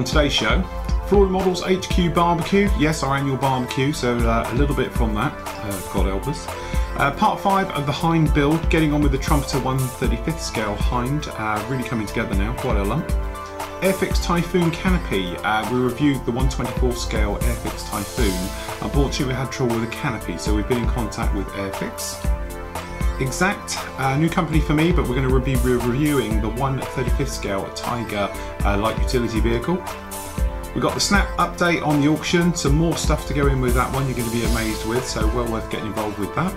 today's show, Flory Models HQ Barbecue. Yes, our annual barbecue, so a little bit from that, God help us. Part 5 of the Hind build, getting on with the Trumpeter 1/35th scale Hind, really coming together now, quite a lump. Airfix Typhoon canopy, we reviewed the 1/24 scale Airfix Typhoon. Unfortunately we had trouble with the canopy, so we've been in contact with Airfix. Xact, a new company for me, but we're going to be reviewing the 1/35th scale Tiger light utility vehicle. We've got the Snap update on the auction, some more stuff to go in with that one you're going to be amazed with, so well worth getting involved with that.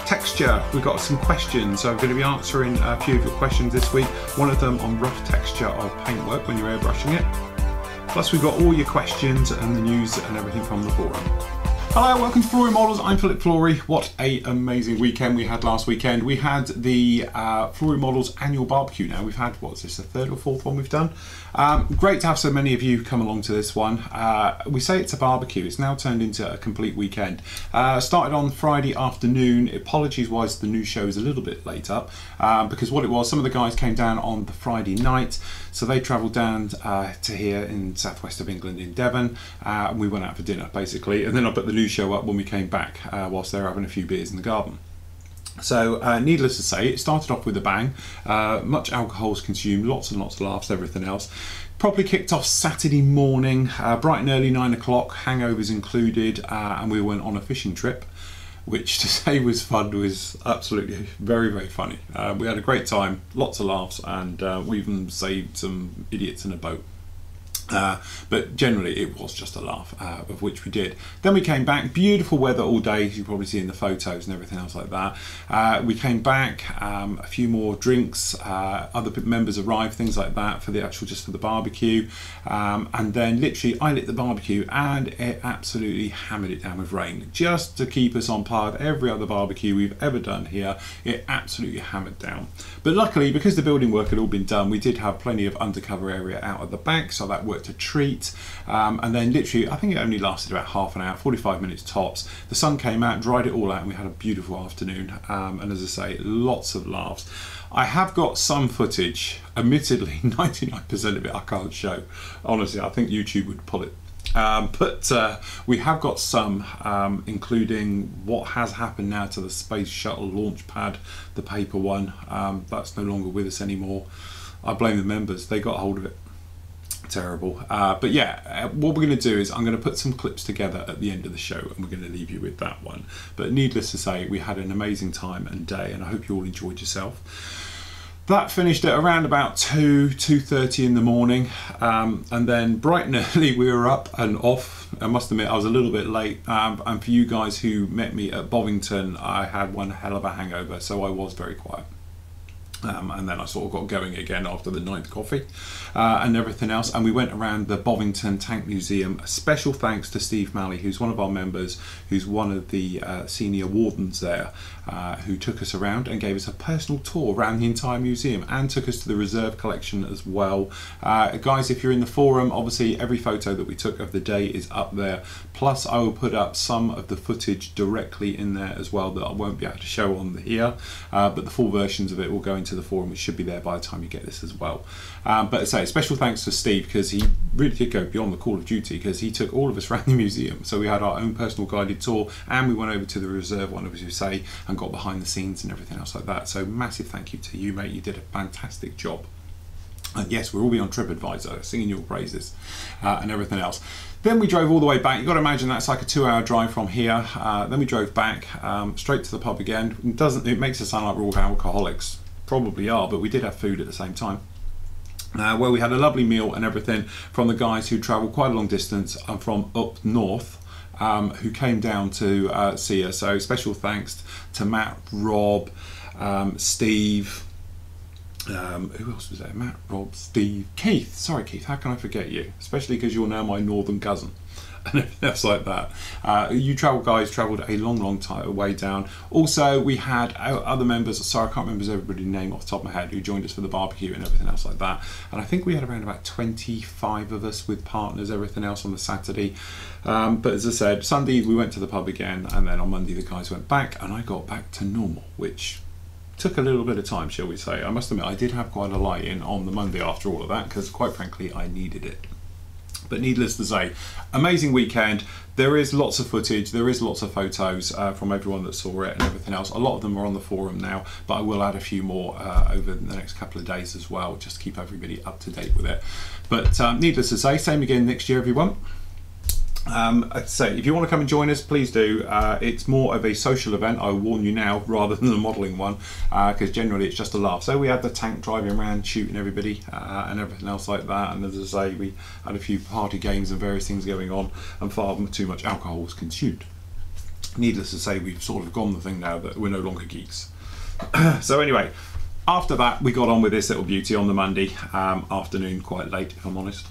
Texture, we've got some questions, so I'm going to be answering a few of your questions this week, one of them on rough texture of paintwork when you're airbrushing it. Plus we've got all your questions and the news and everything from the forum. Hello, welcome to Flory Models, I'm Flory. What an amazing weekend we had last weekend. We had the Flory Models annual barbecue now. We've had, what's this, the third or fourth one we've done? Great to have so many of you come along to this one. We say it's a barbecue, it's now turned into a complete weekend. Started on Friday afternoon. Apologies wise the news show is a little bit late up, because what it was, some of the guys came down on the Friday night, so they travelled down to here in southwest of England in Devon, and we went out for dinner basically, and then I put the news show up when we came back whilst they were having a few beers in the garden. So needless to say, it started off with a bang. Much alcohol was consumed, lots and lots of laughs, everything else. Probably kicked off Saturday morning, bright and early, 9 o'clock, hangovers included, and we went on a fishing trip, which to say was fun was absolutely very, very funny. We had a great time, lots of laughs, and we even saved some idiots in a boat. But generally it was just a laugh, of which we did. Then we came back, beautiful weather all day, as you probably see in the photos and everything else like that. We came back, a few more drinks, other members arrived, things like that, for the actual, just for the barbecue. And then literally I lit the barbecue and it absolutely hammered it down with rain. Just to keep us on par with every other barbecue we've ever done here, it absolutely hammered down. But luckily, because the building work had all been done, we did have plenty of undercover area out at the back, so that worked a treat. And then literally, I think it only lasted about half an hour, 45 minutes tops. The sun came out, dried it all out, and we had a beautiful afternoon. And as I say, lots of laughs. I have got some footage, admittedly 99% of it I can't show. Honestly, I think YouTube would pull it. But we have got some, including what has happened now to the Space Shuttle launch pad, the paper one. That's no longer with us anymore. I blame the members, they got hold of it. Terrible. But yeah, what we're going to do is I'm going to put some clips together at the end of the show and we're going to leave you with that one. But needless to say, we had an amazing time and day, and I hope you all enjoyed yourself. That finished at around about 2:30 in the morning, and then bright and early we were up and off. I must admit I was a little bit late, and for you guys who met me at Bovington, I had one hell of a hangover, so I was very quiet. And then I sort of got going again after the 9th coffee and everything else, and we went around the Bovington Tank Museum. A special thanks to Steve Malley, who's one of our members, who's one of the senior wardens there, who took us around and gave us a personal tour around the entire museum and took us to the reserve collection as well. Guys, if you're in the forum, obviously every photo that we took of the day is up there, plus I will put up some of the footage directly in there as well that I won't be able to show on here, but the full versions of it will go into the forum, which should be there by the time you get this as well. But I say special thanks to Steve, because he really did go beyond the call of duty, because he took all of us around the museum. So we had our own personal guided tour, and we went over to the reserve one, as you say, and got behind the scenes and everything else like that. So massive thank you to you, mate. You did a fantastic job. And yes, we'll all be on TripAdvisor singing your praises and everything else. Then we drove all the way back. You've got to imagine that's like a 2-hour drive from here. Then we drove back straight to the pub again. It makes us sound like we're all alcoholics. Probably are, but we did have food at the same time. Where we had a lovely meal and everything from the guys who travelled quite a long distance and from up north, who came down to see us. So special thanks to Matt, Rob, Steve, who else was there? Matt, Rob, Steve, Keith. Sorry Keith, how can I forget you? Especially because you're now my northern cousin. And everything else like that. You guys travelled a long way down. Also, we had other members, sorry I can't remember everybody's name off the top of my head, who joined us for the barbecue and everything else like that. And I think we had around about 25 of us with partners, everything else on the Saturday. But as I said, Sunday we went to the pub again, and then on Monday the guys went back, and I got back to normal, which took a little bit of time, shall we say. I must admit, I did have quite a light in on the Monday after all of that, because quite frankly, I needed it. But needless to say, amazing weekend. There is lots of footage, there is lots of photos from everyone that saw it and everything else. A lot of them are on the forum now, but I will add a few more over the next couple of days as well, just to keep everybody up to date with it. But needless to say, same again next year, everyone. I'd say if you want to come and join us, please do. It's more of a social event, I will warn you now, rather than a modelling one, because generally it's just a laugh. So we had the tank driving around shooting everybody and everything else like that, and as I say, we had a few party games and various things going on, and far too much alcohol was consumed. Needless to say, we've sort of gone the thing now that we're no longer geeks. So anyway, after that we got on with this little beauty on the Monday afternoon, quite late if I'm honest.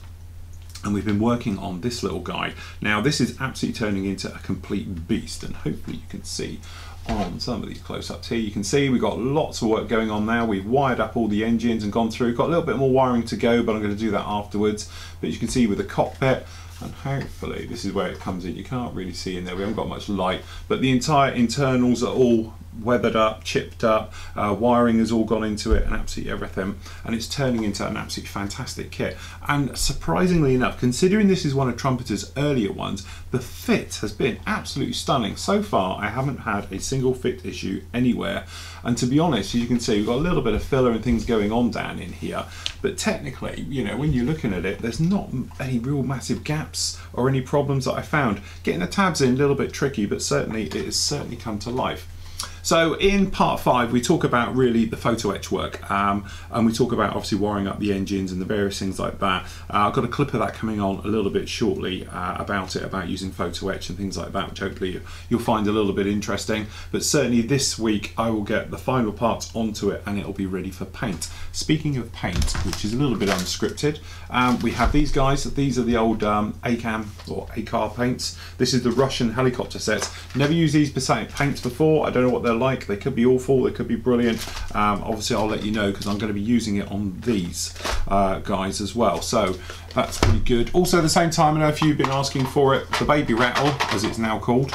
And we've been working on this little guy. Now this is absolutely turning into a complete beast, and hopefully you can see on some of these close-ups here, you can see we've got lots of work going on now. We've wired up all the engines and gone through, got a little bit more wiring to go, but I'm going to do that afterwards. But you can see with the cockpit, and hopefully this is where it comes in. You can't really see in there, we haven't got much light, but the entire internals are all weathered up, chipped up, wiring has all gone into it and absolutely everything, and it's turning into an absolutely fantastic kit. And surprisingly enough, considering this is one of Trumpeter's earlier ones, the fit has been absolutely stunning. So far I haven't had a single fit issue anywhere, and to be honest, as you can see, we've got a little bit of filler and things going on down in here, but technically, you know, when you're looking at it, there's not any real massive gaps or any problems that I found. Getting the tabs in a little bit tricky, but certainly it has certainly come to life. So in part 5 we talk about really the photo etch work, and we talk about obviously wiring up the engines and the various things like that. I've got a clip of that coming on a little bit shortly about using photo etch and things like that, which hopefully you'll find a little bit interesting. But certainly this week I will get the final parts onto it and it'll be ready for paint. Speaking of paint, which is a little bit unscripted, we have these guys. These are the old ACAM or ACAR paints. This is the Russian helicopter sets. Never used these paints before. I don't know what they're like. They could be awful, they could be brilliant. Obviously I'll let you know, because I'm going to be using it on these guys as well, so that's pretty good. Also at the same time, I know if you've been asking for it, the baby rattle as it's now called.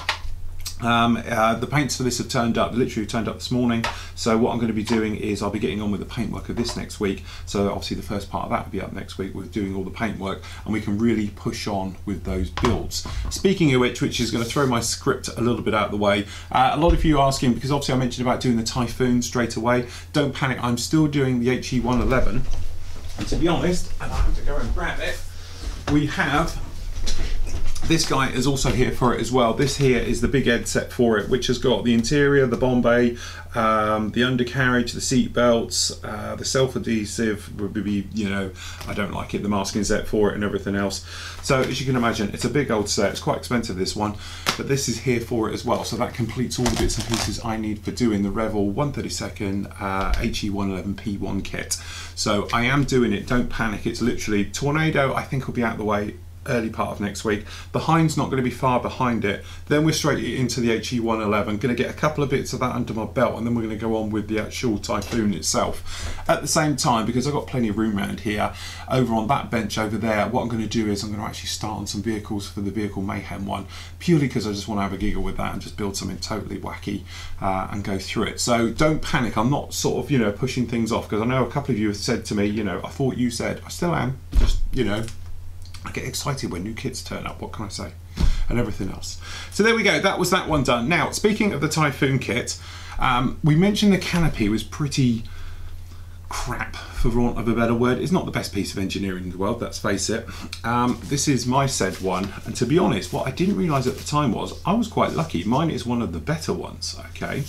The paints for this have turned up, literally turned up this morning, so what I'm going to be doing is I'll be getting on with the paintwork of this next week. So obviously the first part of that will be up next week with doing all the paintwork, and we can really push on with those builds. Speaking of which is going to throw my script a little bit out of the way. A lot of you asking, because obviously I mentioned about doing the Typhoon straight away. Don't panic, I'm still doing the HE111, and to be honest, and I have to go and grab it, we have this guy is also here for it as well. This here is the big head set for it, which has got the interior, the bomb bay, the undercarriage, the seat belts, the self-adhesive would be, you know, I don't like it, the masking set for it and everything else. So as you can imagine, it's a big old set. It's quite expensive, this one, but this is here for it as well. So that completes all the bits and pieces I need for doing the Revell 132nd HE111 P1 kit. So I am doing it, don't panic. It's literally Tornado, I think will be out of the way early part of next week. The Hind's not going to be far behind it. Then we're straight into the HE111. Going to get a couple of bits of that under my belt, and then we're going to go on with the actual Typhoon itself. At the same time, because I've got plenty of room around here, over on that bench over there, what I'm going to do is I'm going to actually start on some vehicles for the Vehicle Mayhem one, purely because I just want to have a giggle with that and just build something totally wacky and go through it. So don't panic. I'm not sort of, you know, pushing things off, because I know a couple of you have said to me, you know, I thought you said, I still am, just, you know, I get excited when new kits turn up, what can I say, and everything else. So there we go, that was that one done. Now, speaking of the Typhoon kit, we mentioned the canopy was pretty crap, for want of a better word. It's not the best piece of engineering in the world, let's face it. This is my said one, and to be honest, what I didn't realise at the time was I was quite lucky. Mine is one of the better ones, okay?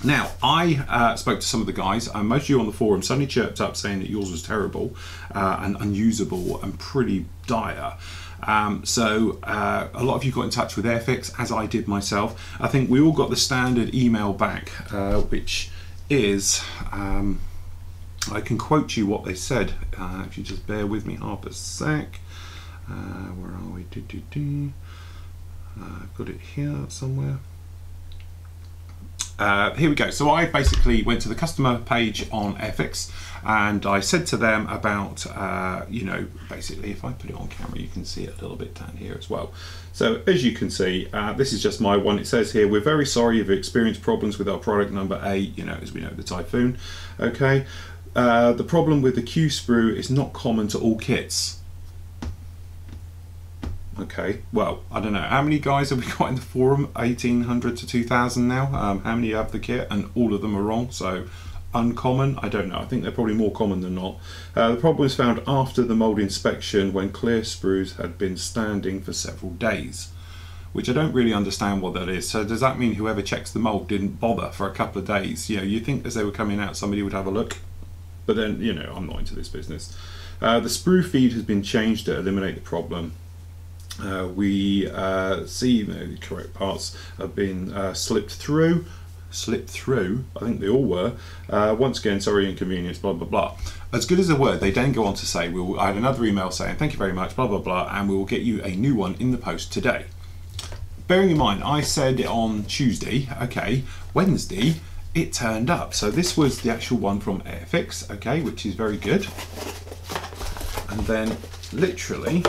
Now, I spoke to some of the guys, and most of you on the forum suddenly chirped up saying that yours was terrible and unusable and pretty dire. So a lot of you got in touch with Airfix, as I did myself. I think we all got the standard email back, which is, I can quote you what they said, if you just bear with me half a sec. Where are we? I've got it here somewhere. Here we go. So I basically went to the customer page on Airfix and I said to them about, you know, basically if I put it on camera, you can see it a little bit down here as well. So as you can see, this is just my one. It says here, we're very sorry you've experienced problems with our product number 8, you know, as we know, the Typhoon. Okay. The problem with the Q sprue is not common to all kits. Okay, well, I don't know. How many guys have we got in the forum? 1,800 to 2,000 now. How many have the kit? And all of them are wrong. So uncommon, I don't know. I think they're probably more common than not. The problem was found after the mold inspection when clear sprues had been standing for several days, which I don't really understand what that is. So does that mean whoever checks the mold didn't bother for a couple of days? You know, you think as they were coming out, somebody would have a look. But then, you know, I'm not into this business. The sprue feed has been changed to eliminate the problem. We see the correct parts have been slipped through. I think they all were. Once again, sorry inconvenience, blah blah blah. As good as a word, they then go on to say, I had another email saying thank you very much, blah blah blah, and we will get you a new one in the post today. Bearing in mind, I said it on Tuesday. Okay, Wednesday it turned up. So this was the actual one from Airfix, okay, which is very good. And then literally,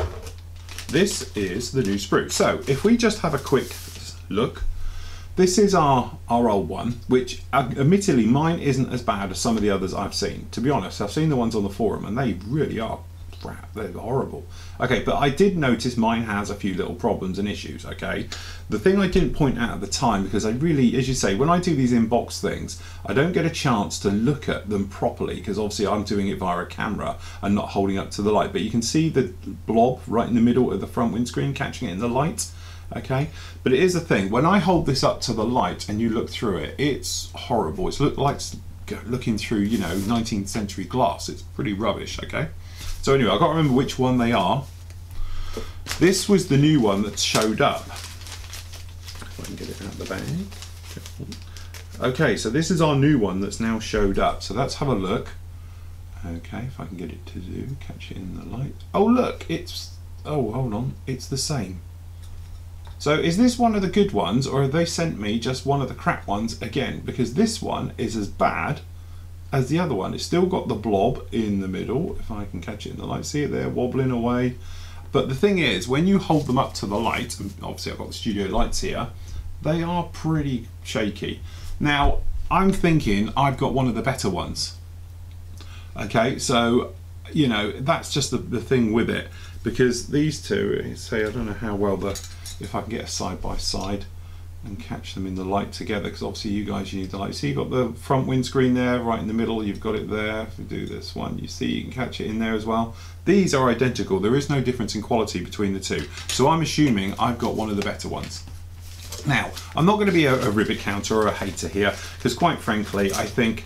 this is the new sprue. So if we just have a quick look, this is our old one, which admittedly mine isn't as bad as some of the others I've seen. To be honest, I've seen the ones on the forum and they really are crap, they're horrible. Okay, but I did notice mine has a few little problems and issues, okay? The thing I didn't point out at the time, because I really, as you say, when I do these in-box things, I don't get a chance to look at them properly, because obviously I'm doing it via a camera and not holding up to the light, but you can see the blob right in the middle of the front windscreen catching it in the light, okay? But it is a thing, when I hold this up to the light and you look through it, it's horrible. It's like looking through, you know, 19th century glass. It's pretty rubbish, okay? So anyway, I can't remember which one they are. This was the new one that showed up. If I can get it out of the bag. Okay, so this is our new one that's now showed up. So let's have a look. Okay, if I can get it to catch it in the light. Oh look, it's, oh hold on, it's the same. So is this one of the good ones, or have they sent me just one of the crap ones again? Because this one is as bad as the other one. It's still got the blob in the middle, if I can catch it in the light. See it there wobbling away. But the thing is, when you hold them up to the light, and obviously I've got the studio lights here, they are pretty shaky. Now I'm thinking I've got one of the better ones. Okay, so you know, that's just the thing with it, because these two, say, I don't know how well if I can get a side by side and catch them in the light together, because obviously you guys, you need the light. So you've got the front windscreen there right in the middle, you've got it there. If we do this one, you see you can catch it in there as well. These are identical, there is no difference in quality between the two, so I'm assuming I've got one of the better ones. Now I'm not going to be a rivet counter or a hater here, because quite frankly I think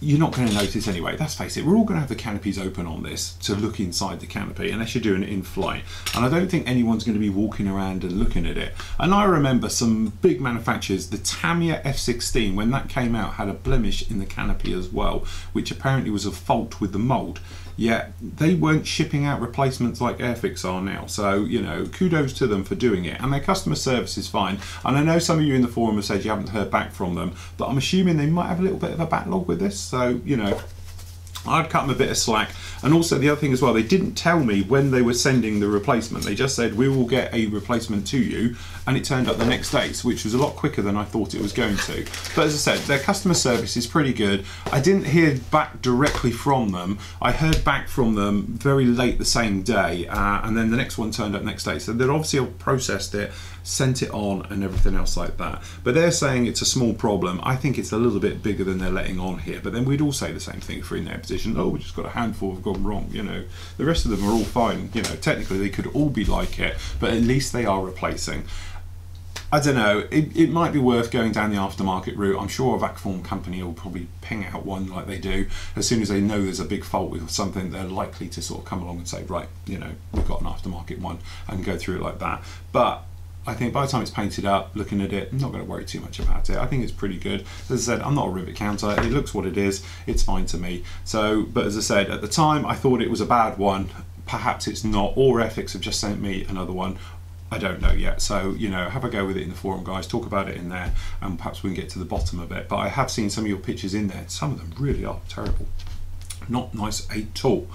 you're not going to notice anyway. Let's face it, we're all going to have the canopies open on this to look inside the canopy, unless you're doing it in flight. And I don't think anyone's going to be walking around and looking at it. And I remember some big manufacturers, the Tamiya F16, when that came out, had a blemish in the canopy as well, which apparently was a fault with the mold. Yet they weren't shipping out replacements like Airfix are now. So, you know, kudos to them for doing it. And their customer service is fine. And I know some of you in the forum have said you haven't heard back from them, but I'm assuming they might have a little bit of a backlog with this. So, you know, I'd cut them a bit of slack. And also the other thing as well, they didn't tell me when they were sending the replacement. They just said, we will get a replacement to you. And it turned up the next day, which was a lot quicker than I thought it was going to. But as I said, their customer service is pretty good. I didn't hear back directly from them. I heard back from them very late the same day. And then the next one turned up next day. So they'd obviously processed it, sent it on and everything else like that. But they're saying it's a small problem. I think it's a little bit bigger than they're letting on here. But then we'd all say the same thing if we're in their position. Oh, we just got a handful have gone wrong, you know. The rest of them are all fine, you know. Technically they could all be like it, but at least they are replacing. I don't know, it might be worth going down the aftermarket route. I'm sure a vac form company will probably ping out one like they do. As soon as they know there's a big fault with something, they're likely to sort of come along and say, right, you know, we've got an aftermarket one, and go through it like that. But I think by the time it's painted up, looking at it, I'm not going to worry too much about it. I think it's pretty good. As I said, I'm not a rivet counter. It looks what it is. It's fine to me. So, but as I said, at the time, I thought it was a bad one. Perhaps it's not, or Airfix have just sent me another one. I don't know yet, so you know, have a go with it in the forum, guys. Talk about it in there, and perhaps we can get to the bottom of it. But I have seen some of your pictures in there. Some of them really are terrible, not nice at all.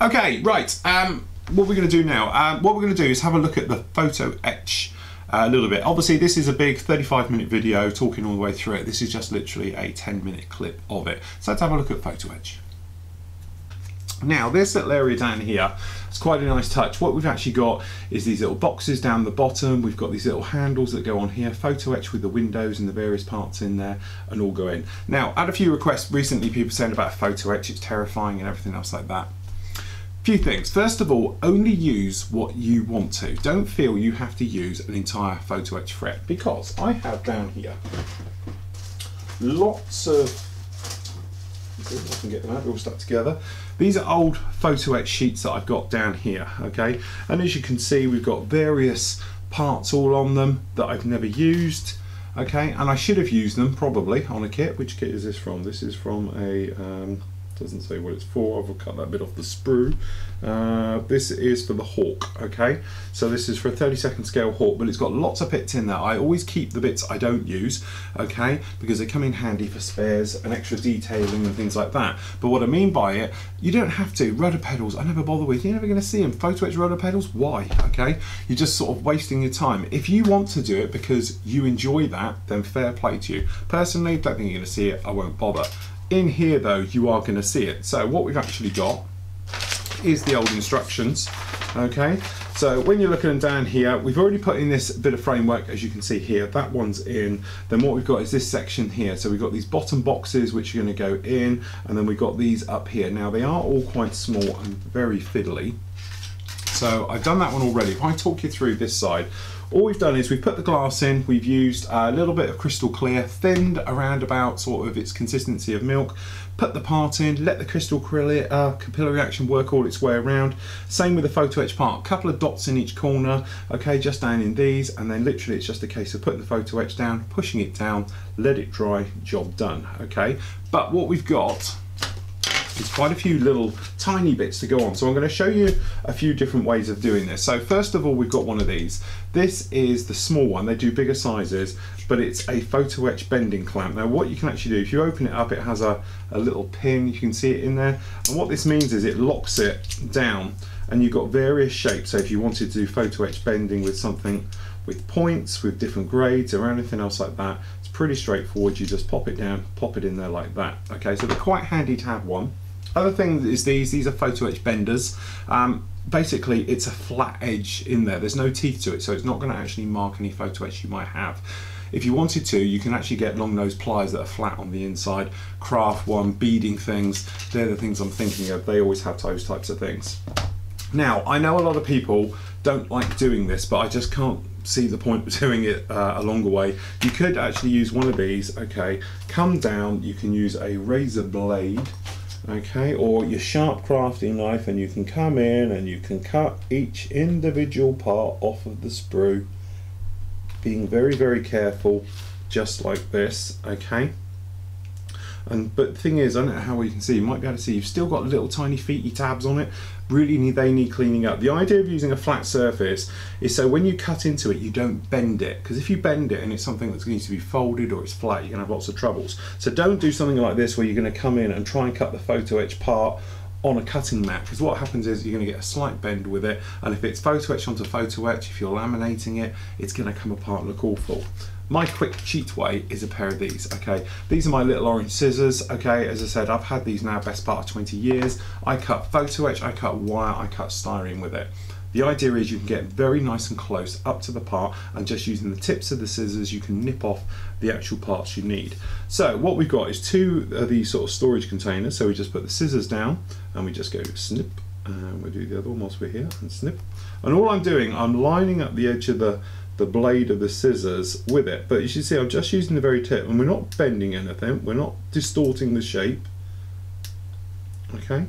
Okay, right. What we're going to do now? What we're going to do is have a look at the Photo Etched a little bit. Obviously, this is a big 35-minute video talking all the way through it. This is just literally a 10-minute clip of it. So let's have a look at Photo Etched. Now, this little area down here is quite a nice touch. What we've actually got is these little boxes down the bottom. We've got these little handles that go on here, Photo Etched with the windows and the various parts in there, and all go in. Now, I had a few requests recently, people saying about Photo Etched, it's terrifying and everything else like that. Few things. First of all, only use what you want to. Don't feel you have to use an entire Photo Etched fret, because I have down here lots of, see if I can get them out, they're all stuck together. These are old Photo Etched sheets that I've got down here, okay? And as you can see, we've got various parts all on them that I've never used, okay? And I should have used them probably on a kit. Which kit is this from? This is from a, doesn't say what it's for. I've cut that bit off the sprue. This is for the Hawk, okay? So this is for a 32nd scale Hawk, but it's got lots of bits in there. I always keep the bits I don't use, okay? Because they come in handy for spares and extra detailing and things like that. But what I mean by it, you don't have to. Rotor pedals, I never bother with. You're never gonna see them. Photo Etched rotor pedals, why, okay? You're just sort of wasting your time. If you want to do it because you enjoy that, then fair play to you. Personally, don't think you're gonna see it, I won't bother. In here though, you are going to see it. So what we've actually got is the old instructions, okay? So when you're looking down here, we've already put in this bit of framework, as you can see here. That one's in. Then what we've got is this section here. So we've got these bottom boxes which are going to go in, and then we've got these up here. Now they are all quite small and very fiddly. So I've done that one already. If I talk you through this side, all we've done is we've put the glass in, we've used a little bit of crystal clear, thinned around about sort of its consistency of milk, put the part in, let the crystal clear capillary action work all its way around. Same with the Photo Etched part, a couple of dots in each corner, okay, just down in these, and then literally it's just a case of putting the Photo Etched down, pushing it down, let it dry, job done, okay? But what we've got, there's quite a few little tiny bits to go on, so I'm going to show you a few different ways of doing this. So first of all, we've got one of these. This is the small one. They do bigger sizes, but it's a Photo Etched bending clamp. Now what you can actually do, if you open it up, it has a little pin, you can see it in there, and what this means is it locks it down, and you've got various shapes. So if you wanted to do Photo Etched bending with something with points, with different grades or anything else like that, it's pretty straightforward. You just pop it down, pop it in there like that, okay? So they're quite handy to have one. Other thing is these are Photo Etched benders. Basically it's a flat edge in there, there's no teeth to it, so it's not going to actually mark any Photo Etched you might have. If you wanted to, you can actually get long nose pliers that are flat on the inside, craft one, beading things, they're the things I'm thinking of. They always have those types of things. Now I know a lot of people don't like doing this, but I just can't see the point of doing it a longer way. You could actually use one of these, okay, come down, you can use a razor blade, okay, or your sharp crafting knife, and you can come in and you can cut each individual part off of the sprue, being very, very careful, just like this, okay? But the thing is, I don't know how well you can see, you might be able to see, you've still got little tiny feety tabs on it. Really they need cleaning up. The idea of using a flat surface is so when you cut into it, you don't bend it, because if you bend it and it's something that needs to be folded or it's flat, you're going to have lots of troubles. So don't do something like this where you're going to come in and try and cut the Photo Etched part on a cutting mat, because what happens is you're going to get a slight bend with it, and if it's Photo Etched onto Photo Etched, if you're laminating it, it's going to come apart and look awful. My quick cheat way is a pair of these, okay? These are my little orange scissors, okay? As I said, I've had these now best part of 20 years. I cut Photo Etched, I cut wire, I cut styrene with it. The idea is you can get very nice and close up to the part, and just using the tips of the scissors, you can nip off the actual parts you need. So what we've got is two of these sort of storage containers. So we just put the scissors down and we just go snip, and we'll do the other one whilst we're here, and snip. And all I'm doing, I'm lining up the edge of the blade of the scissors with it, but you should see I'm just using the very tip, and we're not bending anything, we're not distorting the shape, okay?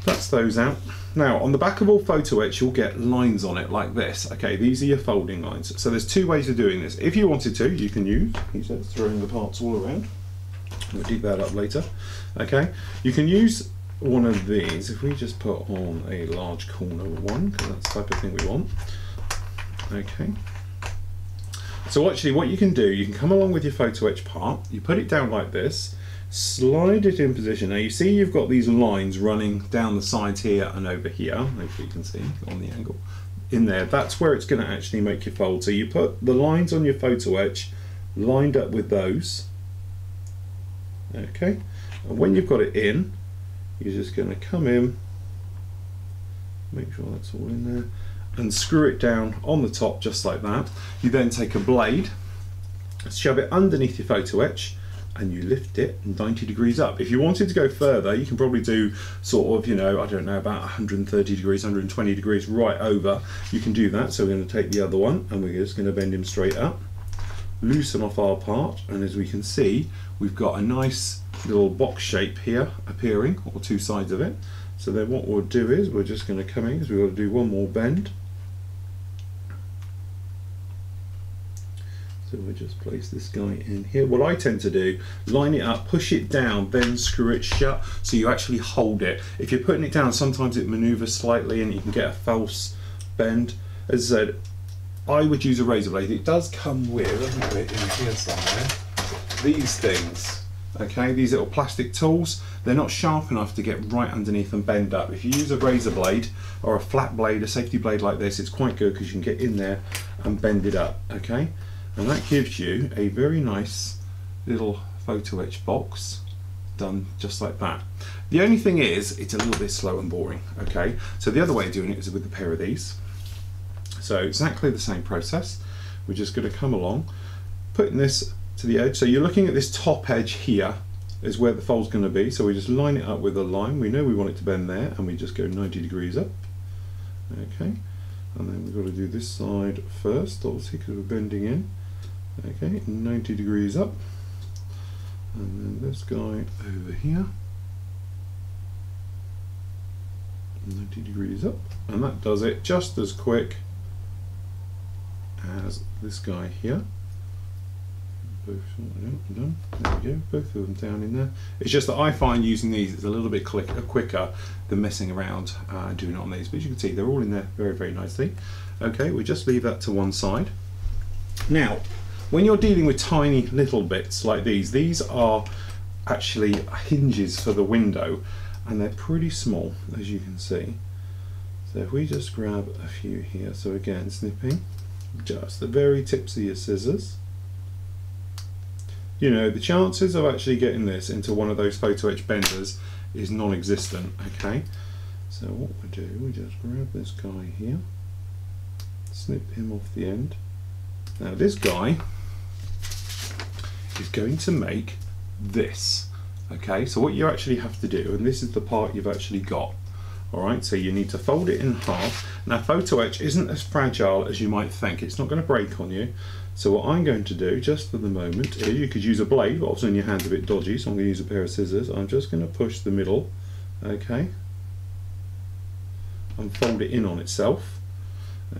That's those out. Now on the back of all Photo Etched, you'll get lines on it like this, okay? These are your folding lines. So there's two ways of doing this. If you wanted to, you can use, he says, throwing the parts all around. We'll dig that up later, okay? You can use one of these. If we just put on a large corner one, because that's the type of thing we want. Okay. So actually what you can do, you can come along with your photo etch part, you put it down like this, slide it in position. Now you see you've got these lines running down the sides here and over here, hopefully you can see on the angle, in there. That's where it's going to actually make your fold. So you put the lines on your photo etch lined up with those. Okay, and when you've got it in, you're just going to come in, make sure that's all in there, and screw it down on the top just like that. You then take a blade, shove it underneath your photo etch, and you lift it 90 degrees up. If you wanted to go further, you can probably do sort of, you know, I don't know, about 130 degrees, 120 degrees right over. You can do that. So we're going to take the other one and we're just going to bend him straight up, loosen off our part, and as we can see, we've got a nice little box shape here appearing, or two sides of it. So then what we'll do is we're just going to come in, because we've got to do one more bend. So we'll just place this guy in here. What I tend to do, line it up, push it down, then screw it shut, so you actually hold it. If you're putting it down, sometimes it maneuvers slightly and you can get a false bend. As I said, I would use a razor blade. It does come with, I think it in here somewhere, these things. Okay, these little plastic tools, they're not sharp enough to get right underneath and bend up. If you use a razor blade or a flat blade, a safety blade like this, it's quite good because you can get in there and bend it up. Okay, and that gives you a very nice little photo etch box done just like that. The only thing is, it's a little bit slow and boring. Okay, so the other way of doing it is with a pair of these. So exactly the same process. We're just going to come along, putting this to the edge. So you're looking at this top edge here is where the fold's going to be. So we just line it up with a line. We know we want it to bend there, and we just go 90 degrees up. Okay, and then we've got to do this side first, obviously, because we're bending in. Okay, 90 degrees up, and then this guy over here, 90 degrees up, and that does it just as quick as this guy here. Both done. There we go, both of them down in there. It's just that I find using these is a little bit quicker than messing around and doing it on these, but as you can see they're all in there very, very nicely. Okay, we just leave that to one side. Now, when you're dealing with tiny little bits like these are actually hinges for the window, and they're pretty small, as you can see. So if we just grab a few here, so again, snipping just the very tips of your scissors. You know, the chances of actually getting this into one of those photo etch benders is non-existent. Okay, so what we do, we just grab this guy here, snip him off the end. Now this guy is going to make this. Okay, so what you actually have to do, and this is the part you've actually got. Alright, so you need to fold it in half. Now photo etch isn't as fragile as you might think. It's not going to break on you. So what I'm going to do, just for the moment, is you could use a blade, but obviously your hand's a bit dodgy, so I'm going to use a pair of scissors. I'm just going to push the middle, okay, and fold it in on itself.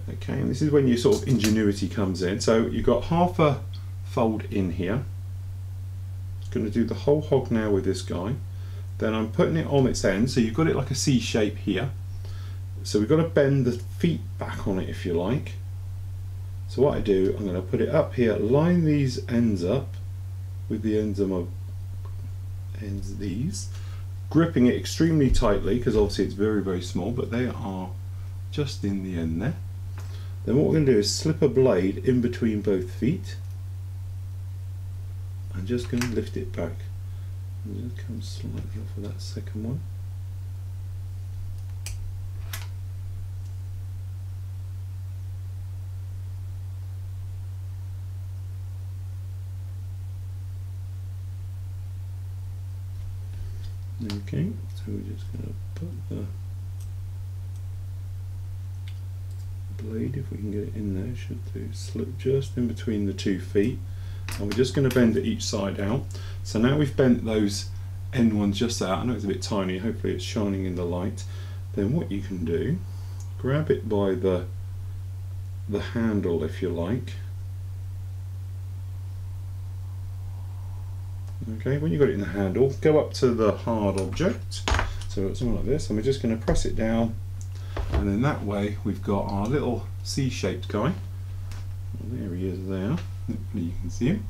Okay, and this is when your sort of ingenuity comes in. So you've got half a fold in here. Going to do the whole hog now with this guy. Then I'm putting it on its end, so you've got it like a C shape here. So we've got to bend the feet back on it if you like. So what I do, I'm going to put it up here, line these ends up with the ends of my these, gripping it extremely tightly because obviously it's very, very small, but they are just in the end there. Then what we're going to do is slip a blade in between both feet. I'm just going to lift it back and just come slightly off of that second one. Okay, so we're just going to put the blade, if we can get it in there, should do, slip just in between the 2 feet. And we're just going to bend it each side out. So now we've bent those end ones just out. I know it's a bit tiny, hopefully it's shining in the light. Then what you can do, grab it by the handle if you like. Okay, when you've got it in the handle, go up to the hard object. So it's something like this, and we're just going to press it down, and then that way we've got our little C-shaped guy. There he is there. Hopefully you can see him.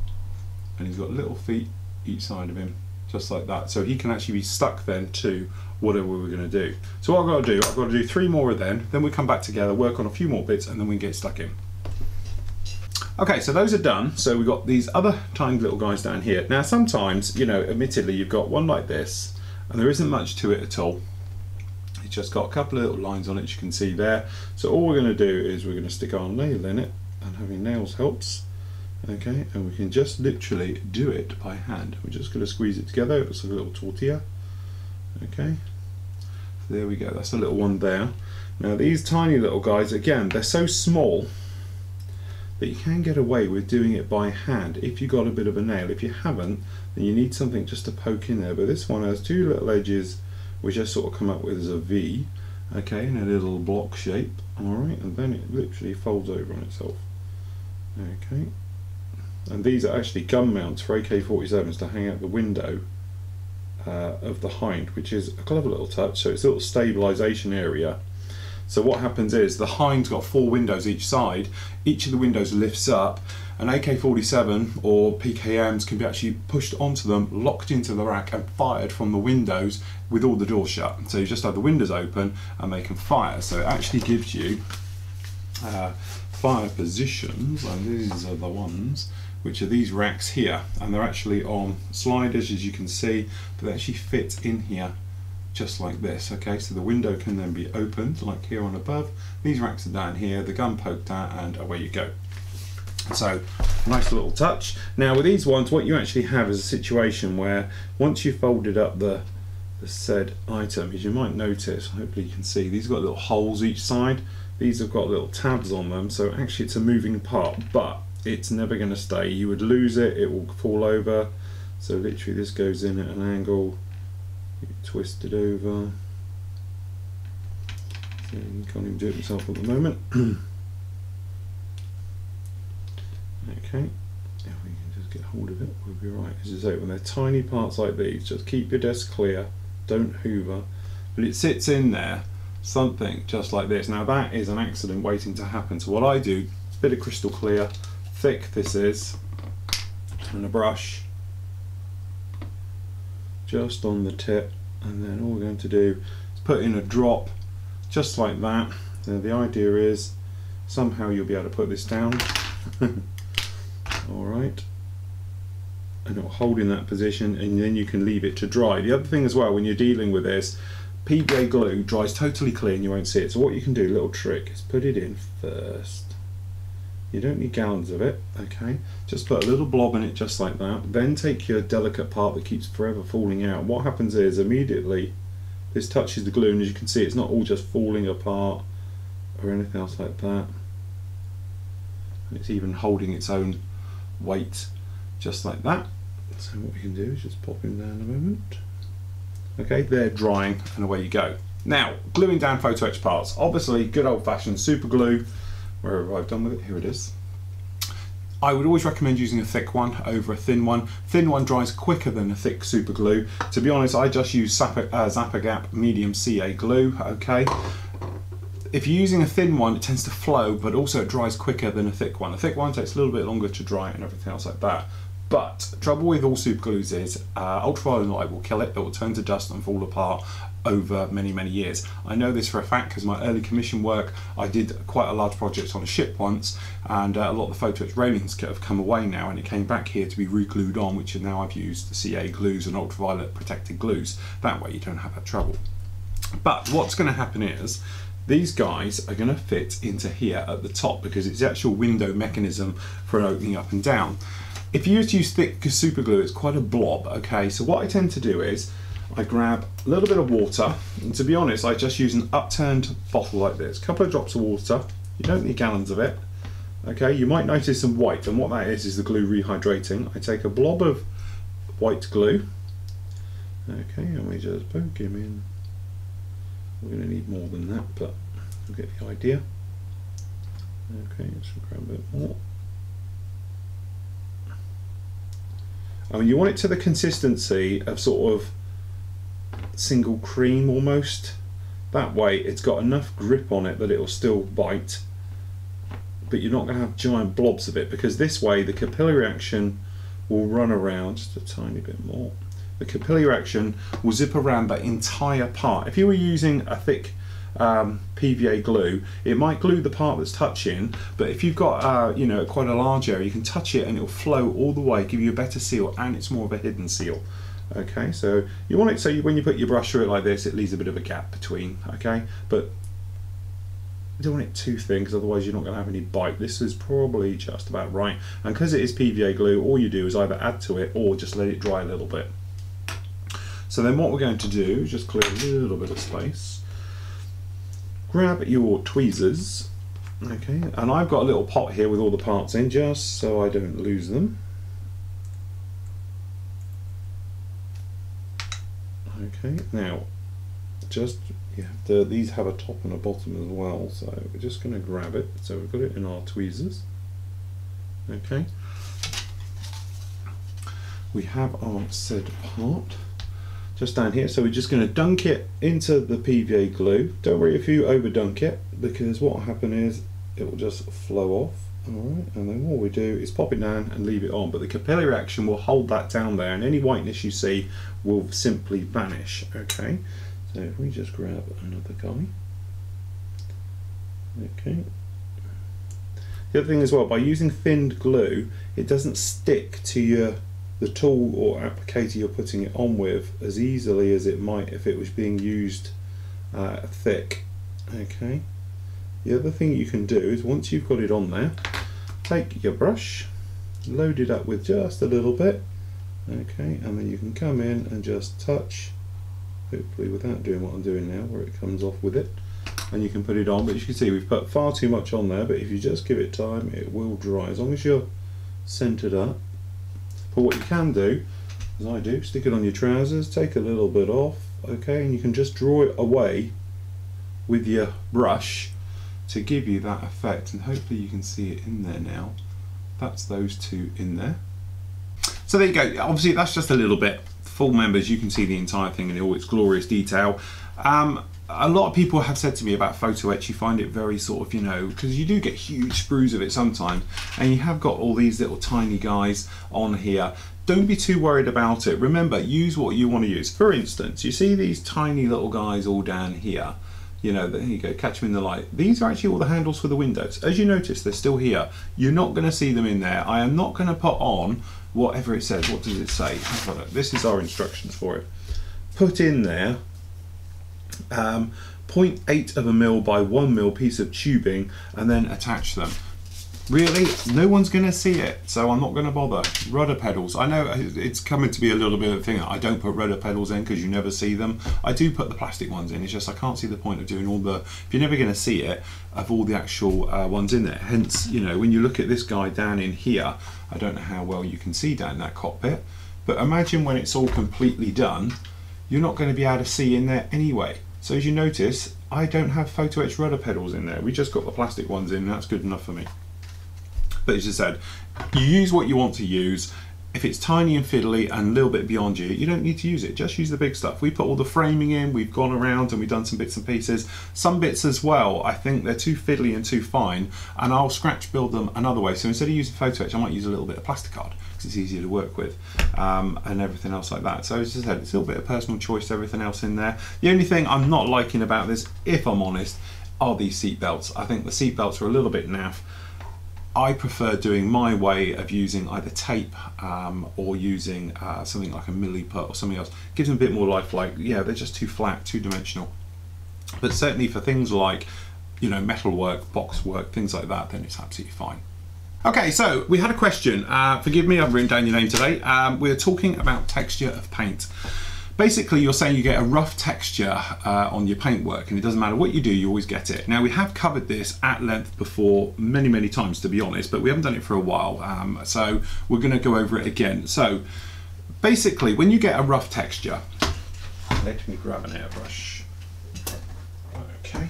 And he's got little feet each side of him, just like that. So he can actually be stuck then to whatever we're going to do. So what I've got to do, I've got to do 3 more of them, then we come back together, work on a few more bits, and then we get stuck in. Okay, so those are done. So we've got these other tiny little guys down here. Now sometimes, you know, admittedly, you've got one like this, and there isn't much to it at all. It's just got a couple of little lines on it, as you can see there. So all we're going to do is we're going to stick our nail in it, and having nails helps. Okay, and we can just literally do it by hand. We're just going to squeeze it together. It looks like a little tortilla. Okay, so there we go. That's a little one there. Now these tiny little guys, again, they're so small that you can get away with doing it by hand if you've got a bit of a nail. If you haven't, then you need something just to poke in there. But this one has 2 little edges which just sort of come up with as a V, okay, in a little block shape. Alright, and then it literally folds over on itself. Okay. And these are actually gun mounts for AK-47s to hang out the window of the Hind, which is a clever little touch. So it's a little stabilisation area. So what happens is the Hind's got 4 windows each side. Each of the windows lifts up. An AK-47 or PKMs can be actually pushed onto them, locked into the rack and fired from the windows with all the doors shut. So you just have the windows open and they can fire. So it actually gives you fire positions, and these are the ones which are these racks here, and they're actually on sliders, as you can see, but they actually fit in here just like this. Okay, so the window can then be opened like here on above. These racks are down here, the gun poked out, and away you go. So nice little touch. Now with these ones, what you actually have is a situation where once you've folded up the said item, as you might notice, hopefully you can see, these have got little holes each side. These have got little tabs on them, so actually it's a moving part, but it's never going to stay. You would lose it, it will fall over. So literally this goes in at an angle, you twist it over. So you can't even do it yourself at the moment. Okay, if we can just get hold of it, we'll be right. As I say, when they're tiny parts like these, just keep your desk clear, don't hoover, but it sits in there, something just like this. Now that is an accident waiting to happen. So what I do, a bit of crystal clear, thick this is, and a brush just on the tip, and then all we're going to do is put in a drop just like that. So the idea is somehow you'll be able to put this down. Alright, and it'll hold in that position, and then you can leave it to dry. The other thing as well, when you're dealing with this, PVA glue dries totally clear and you won't see it. So what you can do, little trick, is put it in first. You don't need gallons of it, okay? Just put a little blob in it just like that. Then take your delicate part that keeps forever falling out. What happens is immediately this touches the glue, and as you can see, it's not all just falling apart or anything else like that. And it's even holding its own weight just like that. So what we can do is just pop him down a moment. Okay, they're drying and away you go. Now, gluing down photo etched parts. Obviously, good old-fashioned super glue. Where have I done with it? Here it is. I would always recommend using a thick one over a thin one. Thin one dries quicker than a thick super glue. To be honest, I just use Zappa Gap medium CA glue, okay? If you're using a thin one, it tends to flow, but also it dries quicker than a thick one. A thick one takes a little bit longer to dry and everything else like that. But the trouble with all super glues is ultraviolet light will kill it. It will turn to dust and fall apart over many, many years. I know this for a fact because my early commission work, I did quite a large project on a ship once, and a lot of the photo etched railings have come away now, and it came back here to be re-glued on, which now I've used the CA glues and ultraviolet protected glues. That way you don't have that trouble. But what's going to happen is these guys are going to fit into here at the top because it's the actual window mechanism for an opening up and down. If you use thick super glue, it's quite a blob, okay? So what I tend to do is I grab a little bit of water, and to be honest, I just use an upturned bottle like this. A couple of drops of water, you don't need gallons of it, okay? You might notice some white, and what that is the glue rehydrating. I take a blob of white glue, okay, and we just poke him in. We're going to need more than that, but you'll get the idea. Okay, let's grab a bit more. I mean, you want it to the consistency of sort of single cream almost. That way it's got enough grip on it that it will still bite, but you're not going to have giant blobs of it, because this way the capillary action will run around just a tiny bit more. The capillary action will zip around that entire part. If you were using a thick PVA glue, it might glue the part that's touching, but if you've got you know, quite a large area, you can touch it and it'll flow all the way, give you a better seal, and it's more of a hidden seal. Okay, so you want it so when you put your brush through it like this, it leaves a bit of a gap between, okay, but you don't want it too thin, because otherwise you're not going to have any bite. This is probably just about right, and because it is PVA glue, all you do is either add to it or just let it dry a little bit. So then what we're going to do is just clear a little bit of space. Grab your tweezers, okay, and I've got a little pot here with all the parts in, just so I don't lose them. Okay, now just you have to, these have a top and a bottom as well, so we're just going to grab it. So we've got it in our tweezers. Okay, we have our said part just down here, so we're just going to dunk it into the PVA glue. Don't worry if you over dunk it, because what will happen is it will just flow off. Alright, and then what we do is pop it down and leave it on, but the capillary action will hold that down there, and any whiteness you see will simply vanish. Okay, so if we just grab another guy. Okay, the other thing as well, by using thinned glue, it doesn't stick to the tool or applicator you're putting it on with as easily as it might if it was being used thick. Okay, the other thing you can do is, once you've got it on there, take your brush, load it up with just a little bit, okay, and then you can come in and just touch, hopefully without doing what I'm doing now where it comes off with it, and you can put it on. But as you can see, we've put far too much on there, but if you just give it time, it will dry, as long as you're centered up. But what you can do, as I do, stick it on your trousers, take a little bit off, okay, and you can just draw it away with your brush to give you that effect, and hopefully you can see it in there now. That's those two in there. So there you go. Obviously that's just a little bit. Full members, you can see the entire thing in all its glorious detail. A lot of people have said to me about Photo Etched, you find it very sort of, you know, because you do get huge sprues of it sometimes, and you have got all these little tiny guys on here. Don't be too worried about it. Remember, use what you want to use. For instance, you see these tiny little guys all down here. You know, there you go, catch them in the light. These are actually all the handles for the windows. As you notice, they're still here. You're not going to see them in there. I am not going to put on whatever it says. What does it say? This is our instructions for it. Put in there 0.8 of a mil by 1 mil piece of tubing, and then attach them. Really, no one's going to see it, so I'm not going to bother. Rudder pedals, I know it's coming to be a little bit of a thing. I don't put rudder pedals in because you never see them. I do put the plastic ones in, it's just I can't see the point of doing all the, if you're never going to see it, of all the actual ones in there. Hence, you know, when you look at this guy down in here, I don't know how well you can see down that cockpit, but imagine when it's all completely done, you're not going to be able to see in there anyway. So as you notice, I don't have Photo Etched rudder pedals in there. We just got the plastic ones in, and that's good enough for me. But as I said, you use what you want to use. If it's tiny and fiddly and a little bit beyond you, you don't need to use it. Just use the big stuff. We put all the framing in, we've gone around and we've done some bits and pieces. Some bits as well, I think they're too fiddly and too fine, and I'll scratch build them another way. So instead of using Photo Etched, I might use a little bit of plasticard because it's easier to work with, and everything else like that. So as I said, it's a little bit of personal choice, everything else in there. The only thing I'm not liking about this, if I'm honest, are these seat belts. I think the seat belts are a little bit naff. I prefer doing my way of using either tape or using something like a milliput or something else. Gives them a bit more life. Like, yeah, they're just too flat, two-dimensional. But certainly for things like, you know, metal work, box work, things like that, then it's absolutely fine. Okay, so we had a question. Forgive me, I've written down your name today. We're talking about texture of paint. Basically, you're saying you get a rough texture on your paintwork, and it doesn't matter what you do, you always get it. Now, we have covered this at length before many, many times, to be honest, but we haven't done it for a while, so we're going to go over it again. So, basically, when you get a rough texture, let me grab an airbrush. Okay.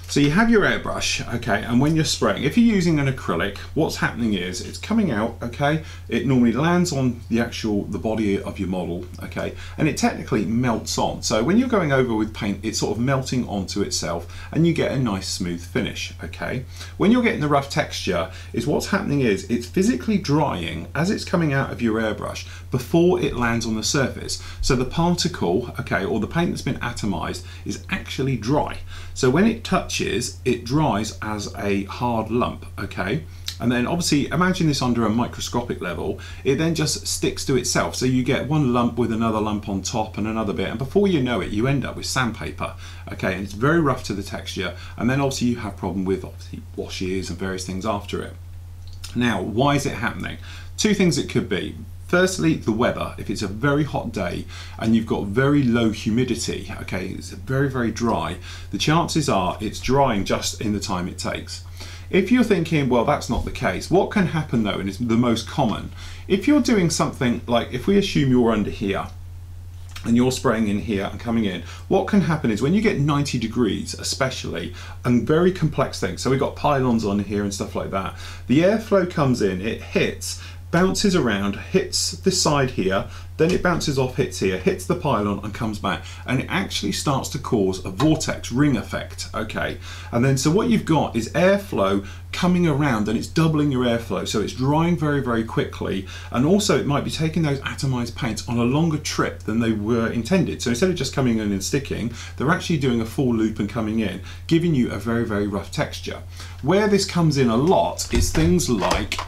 So you have your airbrush, okay, and when you're spraying, if you're using an acrylic, what's happening is it's coming out, okay, it normally lands on the body of your model, okay, and it technically melts on. So when you're going over with paint, it's sort of melting onto itself and you get a nice smooth finish, okay. When you're getting the rough texture, is what's happening is it's physically drying as it's coming out of your airbrush before it lands on the surface. So the particle, okay, or the paint that's been atomized is actually dry. So when it touches, it dries as a hard lump, okay? And then obviously imagine this under a microscopic level, it then just sticks to itself. So you get one lump with another lump on top and another bit, and before you know it, you end up with sandpaper, okay? And it's very rough to the texture. And then obviously you have problem with obviously washes and various things after it. Now, why is it happening? Two things it could be. Firstly, the weather. If it's a very hot day and you've got very low humidity, okay, it's very, very dry, the chances are it's drying just in the time it takes. If you're thinking, well, that's not the case, what can happen though, and it's the most common, if you're doing something like, if we assume you're under here, and you're spraying in here and coming in, what can happen is when you get 90 degrees especially, and very complex things, so we've got pylons on here and stuff like that, the airflow comes in, it hits, bounces around, hits this side here, then it bounces off, hits here, hits the pylon and comes back, and it actually starts to cause a vortex ring effect, okay? And then so what you've got is airflow coming around and it's doubling your airflow, so it's drying very, very quickly, and also it might be taking those atomized paints on a longer trip than they were intended. So instead of just coming in and sticking, they're actually doing a full loop and coming in, giving you a very, very rough texture. Where this comes in a lot is things like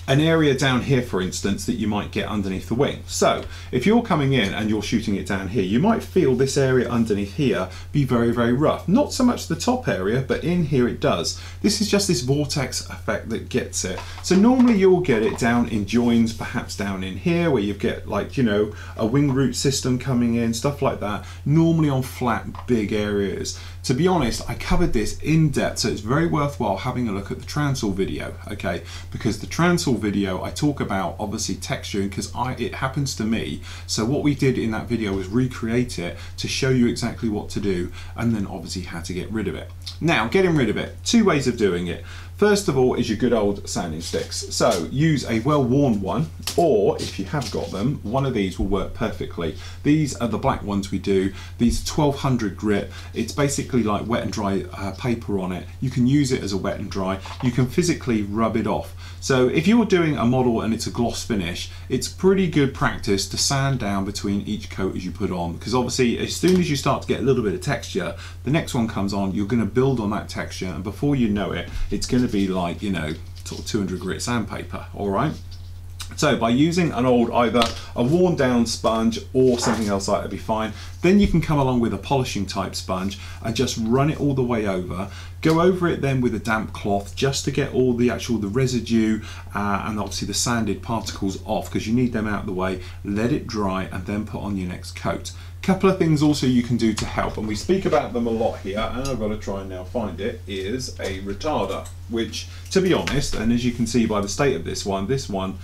an area down here, for instance, that you might get underneath the wing. So if you're coming in and you're shooting it down here, you might feel this area underneath here be very, very rough. Not so much the top area, but in here it does. This is just this vortex effect that gets it. So normally you'll get it down in joins, perhaps down in here where you get, like, you know, a wing root system coming in, stuff like that, normally on flat, big areas. To be honest, I covered this in depth, so it's very worthwhile having a look at the Transall video, okay? Because the Transall video, I talk about obviously texturing, because it happens to me. So what we did in that video was recreate it to show you exactly what to do, and then obviously how to get rid of it. Now, getting rid of it, two ways of doing it. First of all is your good old sanding sticks. So use a well-worn one, or if you have got them, one of these will work perfectly. These are the black ones we do. These 1200 grit. It's basically like wet and dry paper on it. You can use it as a wet and dry. You can physically rub it off. So if you're doing a model and it's a gloss finish, it's pretty good practice to sand down between each coat as you put on, because obviously as soon as you start to get a little bit of texture, the next one comes on, you're going to build on that texture, and before you know it, it's going to be like, you know, sort of 200 grit sandpaper, all right? So by using an old, either a worn down sponge or something else like that would be fine. Then you can come along with a polishing type sponge and just run it all the way over. Go over it then with a damp cloth just to get all the residue and obviously the sanded particles off, because you need them out of the way. Let it dry and then put on your next coat. Couple of things also you can do to help, and we speak about them a lot here, and I've got to try and now find it, is a retarder, which, to be honest, and as you can see by the state of this one,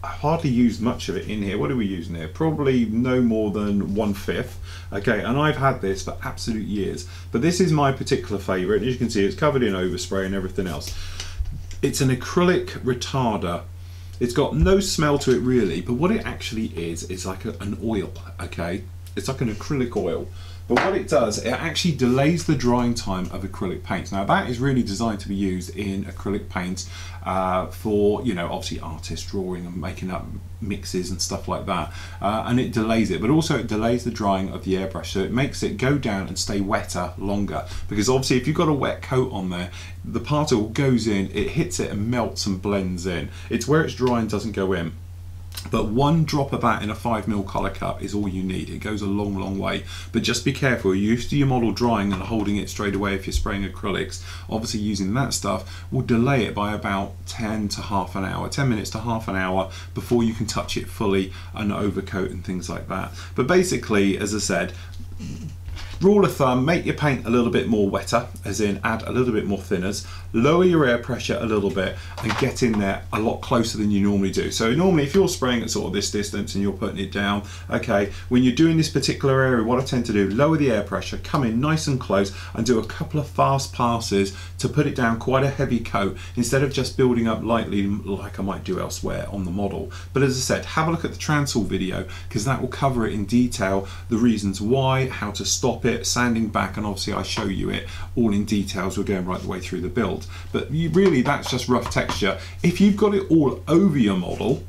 I hardly used much of it in here. What are we using here? Probably no more than 1/5. Okay, and I've had this for absolute years, but this is my particular favorite. As you can see, it's covered in overspray and everything else. It's an acrylic retarder. It's got no smell to it really, but what it actually is like an oil, okay? It's like an acrylic oil. But what it does, it actually delays the drying time of acrylic paints. Now that is really designed to be used in acrylic paints for, you know, obviously artists drawing and making up mixes and stuff like that. And it delays it, but also it delays the drying of the airbrush. So it makes it go down and stay wetter longer. Because obviously if you've got a wet coat on there, the particle goes in, it hits it and melts and blends in. It's where it's dry and doesn't go in. But one drop of that in a 5mm colour cup is all you need. It goes a long, long way. But just be careful. You're used to your model drying and holding it straight away if you're spraying acrylics. Obviously using that stuff will delay it by about 10 to half an hour, 10 minutes to half an hour before you can touch it fully and overcoat and things like that. But basically, as I said, Rule of thumb, make your paint a little bit more wetter, as in add a little bit more thinners, lower your air pressure a little bit and get in there a lot closer than you normally do. So normally if you're spraying at sort of this distance and you're putting it down, okay, when you're doing this particular area, what I tend to do, lower the air pressure, come in nice and close and do a couple of fast passes to put it down quite a heavy coat instead of just building up lightly like I might do elsewhere on the model. But as I said, have a look at the Transall video because that will cover it in detail, the reasons why, how to stop it, sanding back, and obviously I show you it all in details. We're going right the way through the build. But really that's just rough texture. If you've got it all over your model,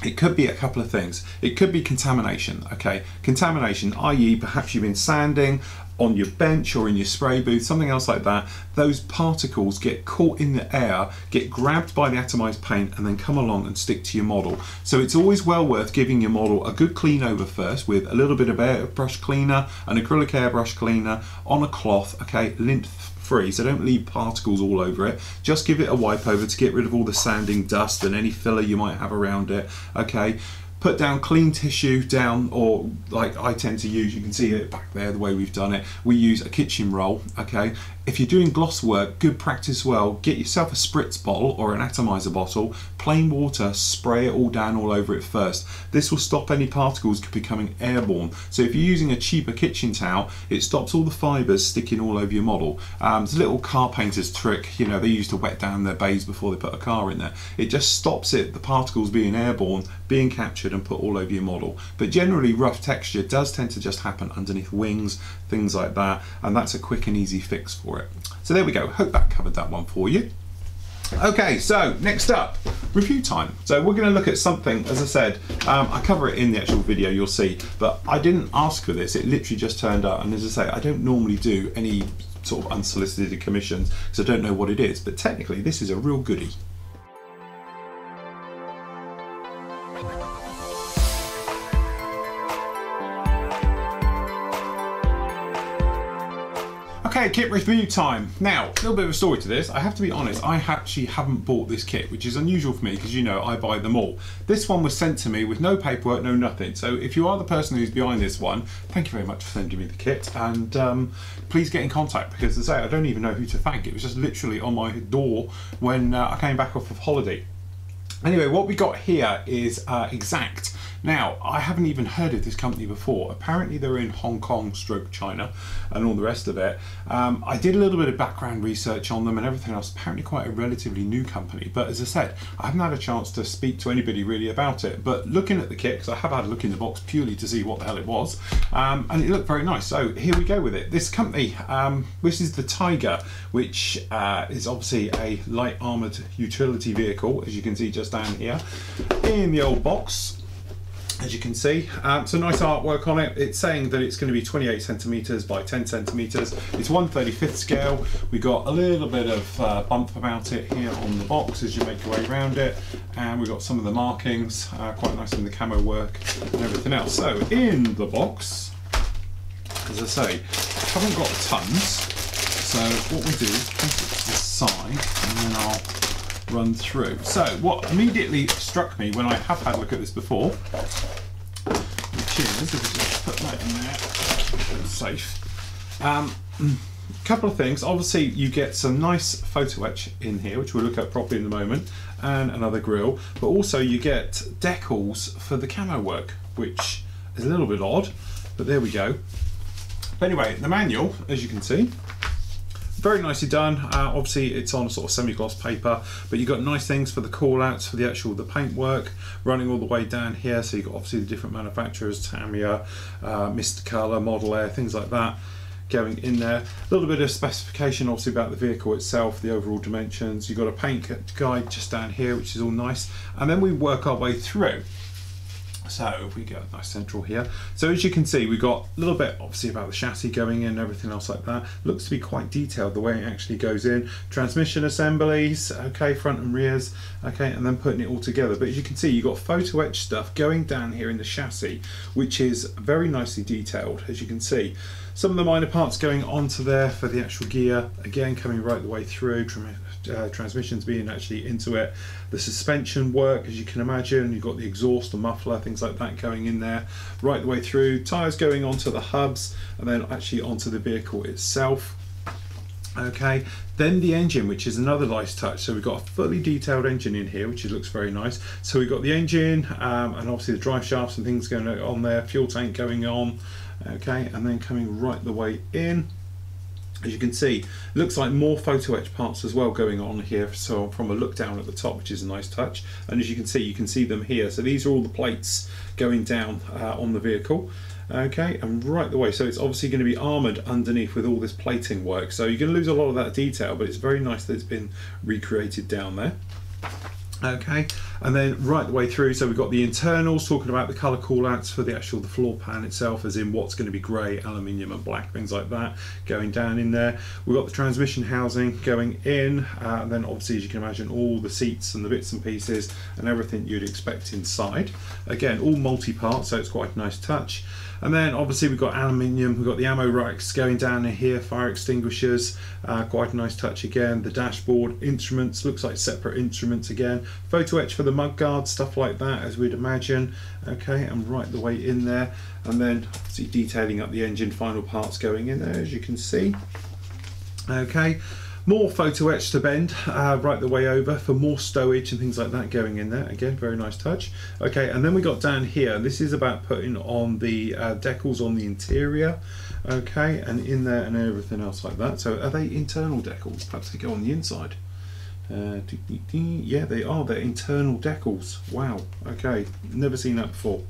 it could be a couple of things. It could be contamination, okay? Contamination, i.e. perhaps you've been sanding on your bench or in your spray booth, something else like that. Those particles get caught in the air, get grabbed by the atomized paint and then come along and stick to your model. So it's always well worth giving your model a good clean over first with a little bit of airbrush cleaner, an acrylic airbrush cleaner on a cloth, okay, lint free, so don't leave particles all over it. Just give it a wipe over to get rid of all the sanding dust and any filler you might have around it, okay. Put down clean tissue down, or like I tend to use, you can see it back there the way we've done it, we use a kitchen roll, okay. If you're doing gloss work, good practice well, get yourself a spritz bottle or an atomizer bottle, plain water, spray it all down all over it first. This will stop any particles becoming airborne. So if you're using a cheaper kitchen towel, it stops all the fibres sticking all over your model. It's a little car painter's trick, you know, they used to wet down their bays before they put a car in there. It just stops the particles being airborne, being captured and put all over your model. But generally rough texture does tend to just happen underneath wings, things like that, and that's a quick and easy fix for it. So there we go, hope that covered that one for you. Okay, so next up, review time. So we're going to look at something, as I said, I cover it in the actual video, you'll see, but I didn't ask for this, it literally just turned up, and as I say, I don't normally do any sort of unsolicited commissions because I don't know what it is, but technically this is a real goodie. Okay, kit review time. Now, a little bit of a story to this. I have to be honest, I actually haven't bought this kit, which is unusual for me because you know I buy them all. This one was sent to me with no paperwork, no nothing. So if you are the person who's behind this one, thank you very much for sending me the kit, and please get in contact because as I say, I don't even know who to thank. It was just literally on my door when I came back off of holiday. Anyway, what we got here is Xact. Now, I haven't even heard of this company before. Apparently they're in Hong Kong / China and all the rest of it. I did a little bit of background research on them and everything else. Apparently quite a relatively new company, but as I said, I haven't had a chance to speak to anybody really about it. But looking at the kit, because I have had a look in the box purely to see what the hell it was, and it looked very nice. So here we go with it. This company, this is the Tiger, which is obviously a light armoured utility vehicle, as you can see just down here in the old box. As you can see, so nice artwork on it. It's saying that it's going to be 28 centimeters by 10 centimeters. It's 1/35 scale. We got a little bit of bump about it here on the box as you make your way around it, and we've got some of the markings, quite nice in the camo work and everything else. So in the box, as I say, haven't got tons. So what we do is place it to the side, and then I'll run through. So what immediately struck me when I have had a look at this before, which is, if we just put that in there, safe. A couple of things. Obviously you get some nice photo etch in here, which we'll look at properly in a moment, and another grill, but also you get decals for the camo work, which is a little bit odd, but there we go. But anyway, the manual, as you can see, very nicely done. Obviously it's on a sort of semi-gloss paper, but you've got nice things for the call outs for the actual paint work running all the way down here. So you've got obviously the different manufacturers, Tamiya, Mr. Colour, Model Air, things like that going in there. A little bit of specification obviously about the vehicle itself, the overall dimensions. You've got a paint guide just down here, which is all nice, and then we work our way through. So if we get a nice central here, so as you can see, we've got a little bit obviously about the chassis going in and everything else like that. Looks to be quite detailed the way it actually goes in. Transmission assemblies, okay, front and rears, okay, and then putting it all together. But as you can see, you've got photo etch stuff going down here in the chassis, which is very nicely detailed, as you can see. Some of the minor parts going onto there for the actual gear, again coming right the way through, transmissions being actually into it. The suspension work, as you can imagine, you've got the exhaust, the muffler, things like that going in there right the way through. Tyres going onto the hubs and then actually onto the vehicle itself. Okay, then the engine, which is another nice touch. So we've got a fully detailed engine in here, which looks very nice. So we've got the engine and obviously the drive shafts and things going on there, fuel tank going on. Okay, and then coming right the way in, as you can see, it looks like more photo etch parts as well going on here. So from a look down at the top, which is a nice touch, and as you can see them here. So these are all the plates going down on the vehicle. Okay, and right the way, so it's obviously going to be armoured underneath with all this plating work, so you're going to lose a lot of that detail, but it's very nice that it's been recreated down there. Okay, and then right the way through, so we've got the internals, talking about the colour callouts for the floor pan itself, as in what's going to be grey, aluminium and black, things like that going down in there. We've got the transmission housing going in, and then obviously, as you can imagine, all the seats and the bits and pieces and everything you'd expect inside. Again, all multi-part, so it's quite a nice touch. And then obviously we've got aluminium, we've got the ammo racks going down in here, fire extinguishers, quite a nice touch again. The dashboard, instruments, looks like separate instruments again. Photo etch for the mud guard, stuff like that, as we'd imagine. Okay, and right the way in there. And then obviously detailing up the engine, final parts going in there, as you can see. Okay. More photo etch to bend right the way over for more stowage and things like that going in there. Again, very nice touch. Okay, and then we got down here, this is about putting on the decals on the interior. Okay, and in there and everything else like that. So are they internal decals? Perhaps they go on the inside. Yeah, they are. They're internal decals. Wow. Okay, never seen that before.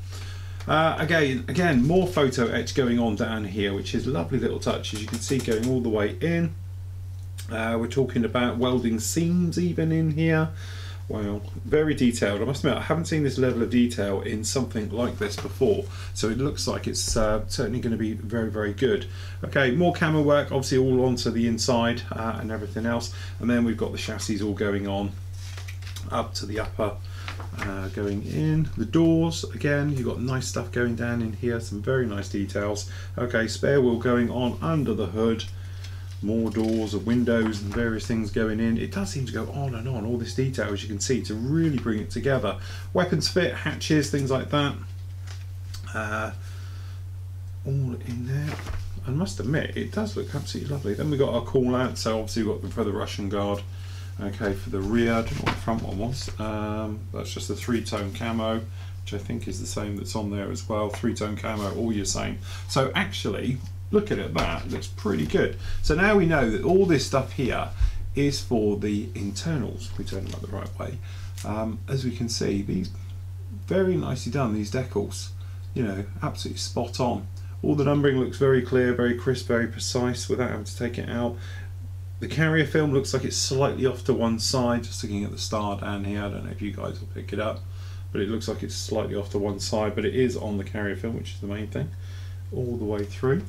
Again, more photo etch going on down here, which is a lovely little touch, as you can see, going all the way in. We're talking about welding seams even in here. Wow, very detailed. I must admit, I haven't seen this level of detail in something like this before, so it looks like it's certainly going to be very, very good. Okay, more camera work, obviously all onto the inside and everything else, and then we've got the chassis all going on up to the upper going in. The doors, again, you've got nice stuff going down in here, some very nice details. Okay, spare wheel going on under the hood. More doors and windows and various things going in. It does seem to go on and on, all this detail, as you can see, to really bring it together. Weapons fit, hatches, things like that. All in there. I must admit, it does look absolutely lovely. Then we've got our call out, so obviously we've got them for the Russian guard. Okay, for the rear, I don't know what the front one was. That's just a 3-tone camo, which I think is the same that's on there as well. 3-tone camo, all you're saying. So actually, looking at that, looks pretty good. So now we know that all this stuff here is for the internals. We turn them up the right way. As we can see, these very nicely done, these decals, you know, absolutely spot on. All the numbering looks very clear, very crisp, very precise without having to take it out. The carrier film looks like it's slightly off to one side, just looking at the star down here. I don't know if you guys will pick it up, but it looks like it's slightly off to one side, but it is on the carrier film, which is the main thing, all the way through.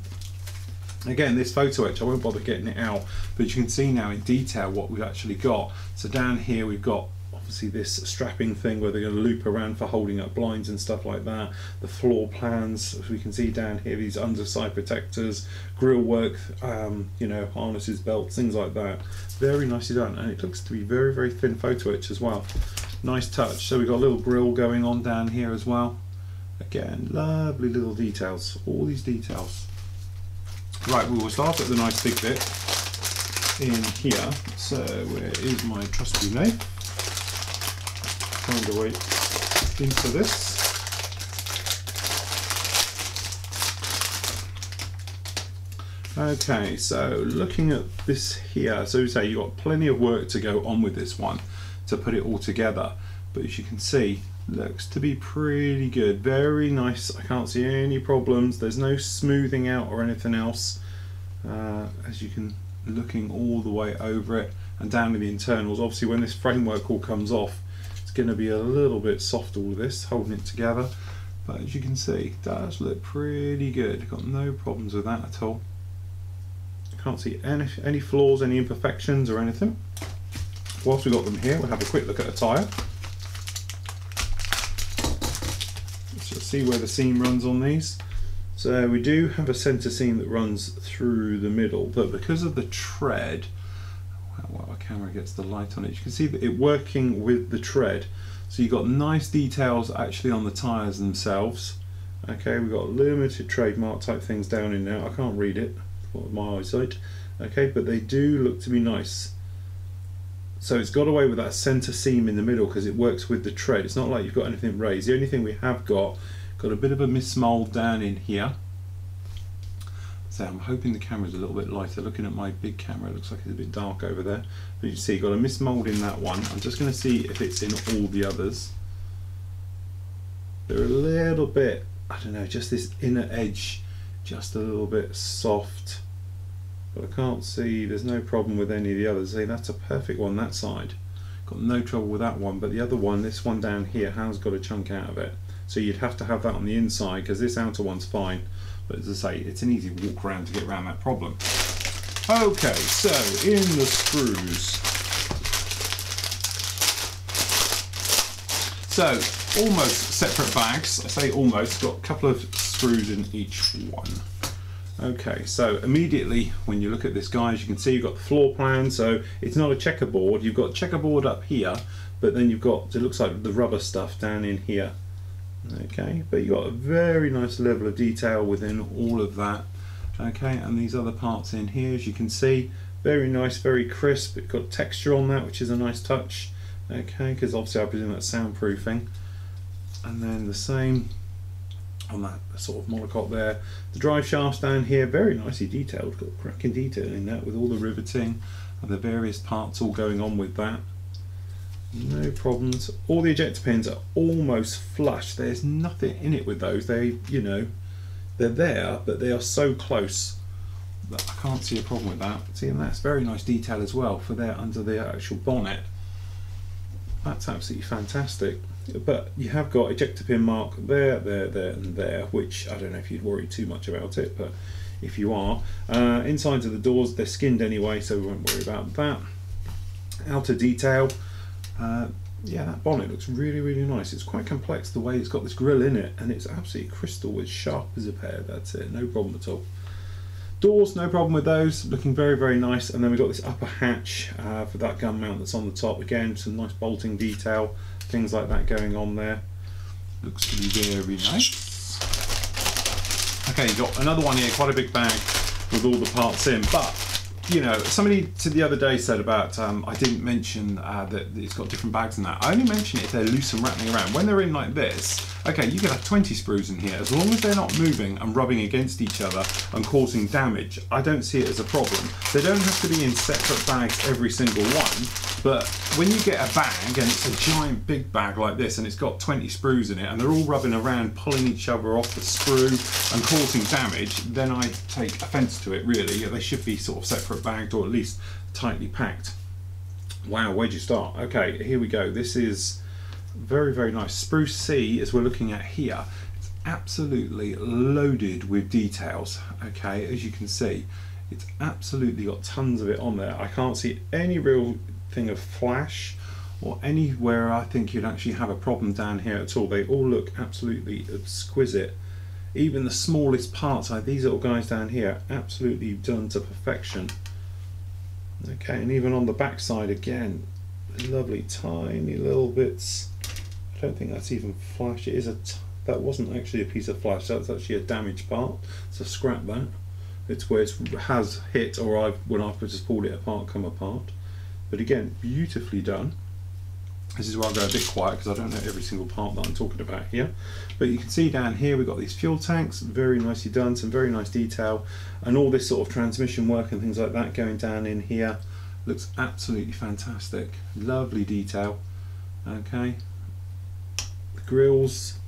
Again, this photo etch, I won't bother getting it out, but you can see now in detail what we've actually got. So down here we've got obviously this strapping thing where they're going to loop around for holding up blinds and stuff like that. The floor plans, as we can see down here, these underside protectors, grille work, you know, harnesses, belts, things like that. Very nicely done, and it looks to be very, very thin photo etch as well. Nice touch. So we've got a little grille going on down here as well. Again, lovely little details, all these details. Right, we will start at the nice big bit in here. So where is my trusty knife? Find a way into this. Okay, so looking at this here, so we say you've got plenty of work to go on with this one to put it all together, but as you can see, looks to be pretty good, very nice. I can't see any problems, there's no smoothing out or anything else, as you can, looking all the way over it and down to the internals. Obviously when this framework all comes off, it's going to be a little bit soft, all of this holding it together, but as you can see, it does look pretty good. Got no problems with that at all. Can't see any flaws, any imperfections or anything. Whilst we've got them here, we'll have a quick look at a tyre. Let's see where the seam runs on these. So we do have a centre seam that runs through the middle, but because of the tread, Well, our camera gets the light on it. You can see that it working with the tread. So you've got nice details actually on the tyres themselves. Okay, we've got limited trademark type things down in there. I can't read it with my eyesight. Okay, but they do look to be nice. So it's got away with that centre seam in the middle because it works with the tread. It's not like you've got anything raised. The only thing we have got a bit of a mismould down in here. So I'm hoping the camera's a little bit lighter. Looking at my big camera, it looks like it's a bit dark over there. But you see, got a mismould in that one. I'm just going to see if it's in all the others. They're a little bit, I don't know, just this inner edge, just a little bit soft. But I can't see, there's no problem with any of the others. See, that's a perfect one, that side. Got no trouble with that one, but the other one, this one down here, has got a chunk out of it. So you'd have to have that on the inside, because this outer one's fine. But as I say, it's an easy walk around to get around that problem. Okay, so in the screws. So, almost separate bags. I say almost, got a couple of screws in each one. Okay, so immediately when you look at this, guys, you can see you've got the floor plan. So it's not a checkerboard. You've got checkerboard up here, but then you've got, it looks like the rubber stuff down in here. Okay, but you've got a very nice level of detail within all of that. Okay, and these other parts in here, as you can see, very nice, very crisp. It's got texture on that, which is a nice touch. Okay, because obviously I presume that's soundproofing. And then the same on that sort of monocoque there. The drive shafts down here, very nicely detailed, got cracking detail in that with all the riveting and the various parts all going on with that. No problems. All the ejector pins are almost flush. There's nothing in it with those. They, you know, they're there, but they are so close that I can't see a problem with that. See, and that's very nice detail as well for there under the actual bonnet. That's absolutely fantastic. But you have got ejector pin mark there, there, there and there, which I don't know if you'd worry too much about it, but if you are. Insides of the doors, they're skinned anyway, so we won't worry about that. Outer detail, yeah, that bonnet looks really, really nice. It's quite complex the way it's got this grille in it, and it's absolutely crystal, as sharp as a pear. That's it, no problem at all. Doors, no problem with those, looking very, very nice. And then we've got this upper hatch for that gun mount that's on the top. Again, some nice bolting detail, things like that going on there. Looks to be very nice. Okay, you've got another one here, quite a big bag with all the parts in. But, you know, somebody to the other day said about, I didn't mention that it's got different bags and that. I only mention it if they're loose and rattling around. When they're in like this, okay, you could have 20 sprues in here. As long as they're not moving and rubbing against each other and causing damage, I don't see it as a problem. They don't have to be in separate bags every single one, but when you get a bag and it's a giant big bag like this and it's got 20 sprues in it and they're all rubbing around, pulling each other off the sprue and causing damage, then I take offence to it, really. They should be sort of separate bagged or at least tightly packed. Wow, where'd you start? Okay, here we go. This is very, very nice. Spruce C, as we're looking at here, it's absolutely loaded with details. Okay, as you can see, it's absolutely got tons of it on there. I can't see any real thing of flash or anywhere I think you'd actually have a problem down here at all. They all look absolutely exquisite. Even the smallest parts, like these little guys down here, absolutely done to perfection. Okay, and even on the back side again, lovely tiny little bits. I don't think that's even flash. It is that wasn't actually a piece of flash. That's actually a damaged part. So scrap that. It's where it has hit, or when I've just pulled it apart, come apart. But again, beautifully done. This is where I go a bit quiet because I don't know every single part that I'm talking about here. But you can see down here we've got these fuel tanks, very nicely done, some very nice detail, and all this sort of transmission work and things like that going down in here. Looks absolutely fantastic. Lovely detail. Okay. The grills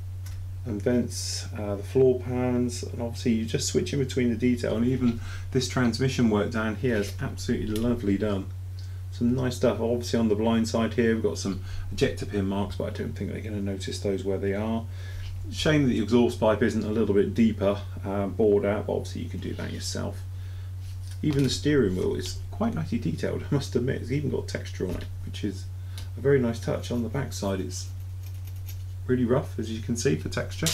and vents, the floor pans, and obviously you just switch in between the detail, and even this transmission work down here is absolutely lovely done. Some nice stuff. Obviously on the blind side here we've got some ejector pin marks, but I don't think they're going to notice those where they are. Shame that the exhaust pipe isn't a little bit deeper bored out, but obviously you can do that yourself. Even the steering wheel is quite nicely detailed, I must admit. It's even got texture on it, which is a very nice touch. On the back side it's really rough, as you can see, for texture.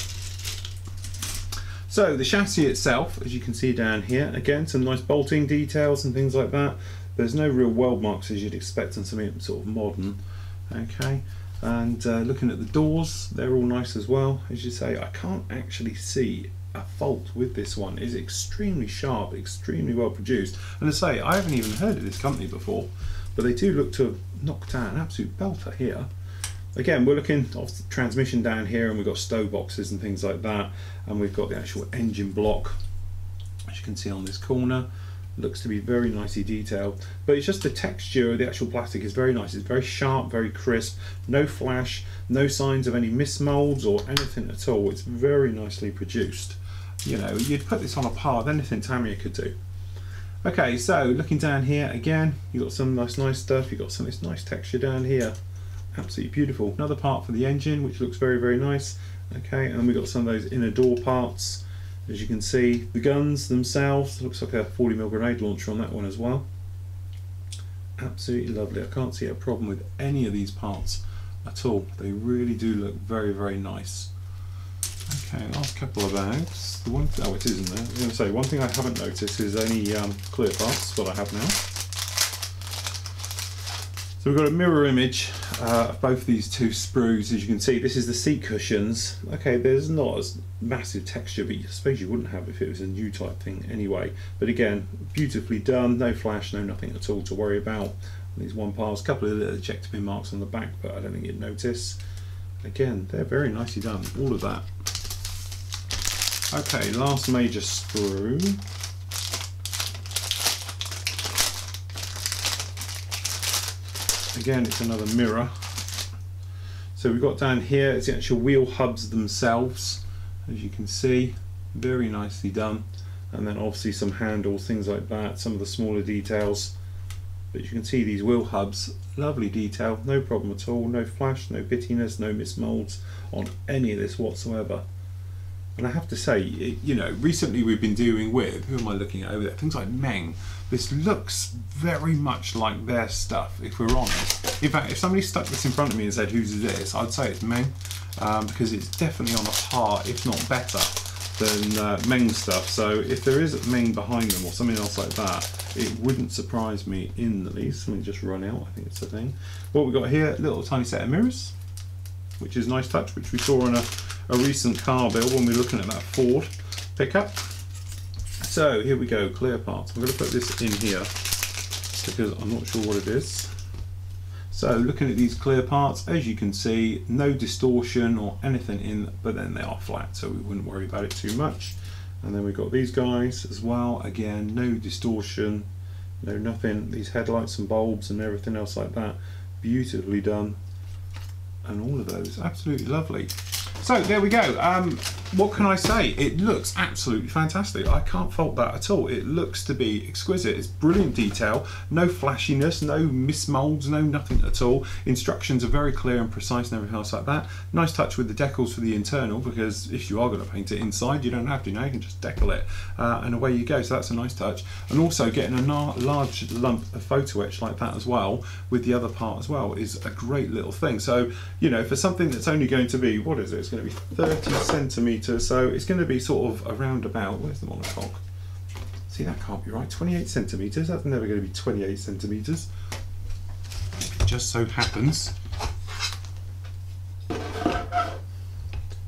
So the chassis itself, as you can see down here, again some nice bolting details and things like that. there's no real weld marks as you'd expect on something sort of modern. Okay, and looking at the doors, they're all nice as well. As you say, I can't actually see a fault with this one. It's extremely sharp, extremely well produced, and as I say, I haven't even heard of this company before, but they do look to have knocked out an absolute belter here. Again, we're looking off the transmission down here, and we've got stow boxes and things like that, and we've got the actual engine block, as you can see on this corner. Looks to be very nicely detailed, but it's just the texture of the actual plastic is very nice. It's very sharp, very crisp, no flash, no signs of any mismolds or anything at all. It's very nicely produced. You know, you'd put this on a par with anything Tamiya could do. Okay, so looking down here again, you've got some nice stuff. You've got some this nice texture down here, absolutely beautiful. Another part for the engine, which looks very nice. Okay, and we've got some of those inner door parts. As you can see, the guns themselves, looks like a 40mm grenade launcher on that one as well. Absolutely lovely. I can't see a problem with any of these parts at all. They really do look very nice. Okay, last couple of bags. The one, oh, it isn't there. I was going to say, one thing I haven't noticed is any clear parts, but I have now. So we've got a mirror image of both these two sprues. As you can see, this is the seat cushions. Okay, there's not as massive texture, but I suppose you wouldn't have if it was a new type thing anyway. But again, beautifully done, no flash, no nothing at all to worry about. These one parts, a couple of little ejector pin marks on the back, but I don't think you'd notice. Again, they're very nicely done, all of that. Okay, last major sprue. Again, it's another mirror. So we've got down here, it's the actual wheel hubs themselves, as you can see, very nicely done. And then obviously some handles, things like that, some of the smaller details. But you can see these wheel hubs, lovely detail, no problem at all, no flash, no pittiness, no mismolds on any of this whatsoever. And I have to say, you know, recently we've been dealing with, who am I looking at over there? Things like Meng. This looks very much like their stuff, if we're honest. In fact, if somebody stuck this in front of me and said, who's this? I'd say it's Meng, because it's definitely on a par, if not better, than Meng stuff. So if there is Meng behind them or something else like that, it wouldn't surprise me in the least. Let me just run out, I think it's the thing. What we've got here, a little tiny set of mirrors, which is a nice touch, which we saw on a recent car build when we were looking at that Ford pickup. So here we go, clear parts. I'm going to put this in here because I'm not sure what it is. So looking at these clear parts, as you can see, no distortion or anything in, but then they are flat, so we wouldn't worry about it too much. And then we've got these guys as well. Again, no distortion, no nothing. These headlights and bulbs and everything else like that, beautifully done. And all of those, absolutely lovely. So there we go. What can I say? It looks absolutely fantastic. I can't fault that at all. It looks to be exquisite. It's brilliant detail, no flashiness, no mismolds, no nothing at all. Instructions are very clear and precise and everything else like that. Nice touch with the decals for the internal, because if you are going to paint it inside, you don't have to now, you can just decal it and away you go. So that's a nice touch. And also getting a large lump of photo etch like that as well with the other part as well is a great little thing. So, you know, for something that's only going to be, what is it? It's going to be 30 centimeters, so it's going to be sort of around about, where's the monocoque? See, that can't be right, 28 centimeters. That's never going to be 28 centimeters. It just so happens.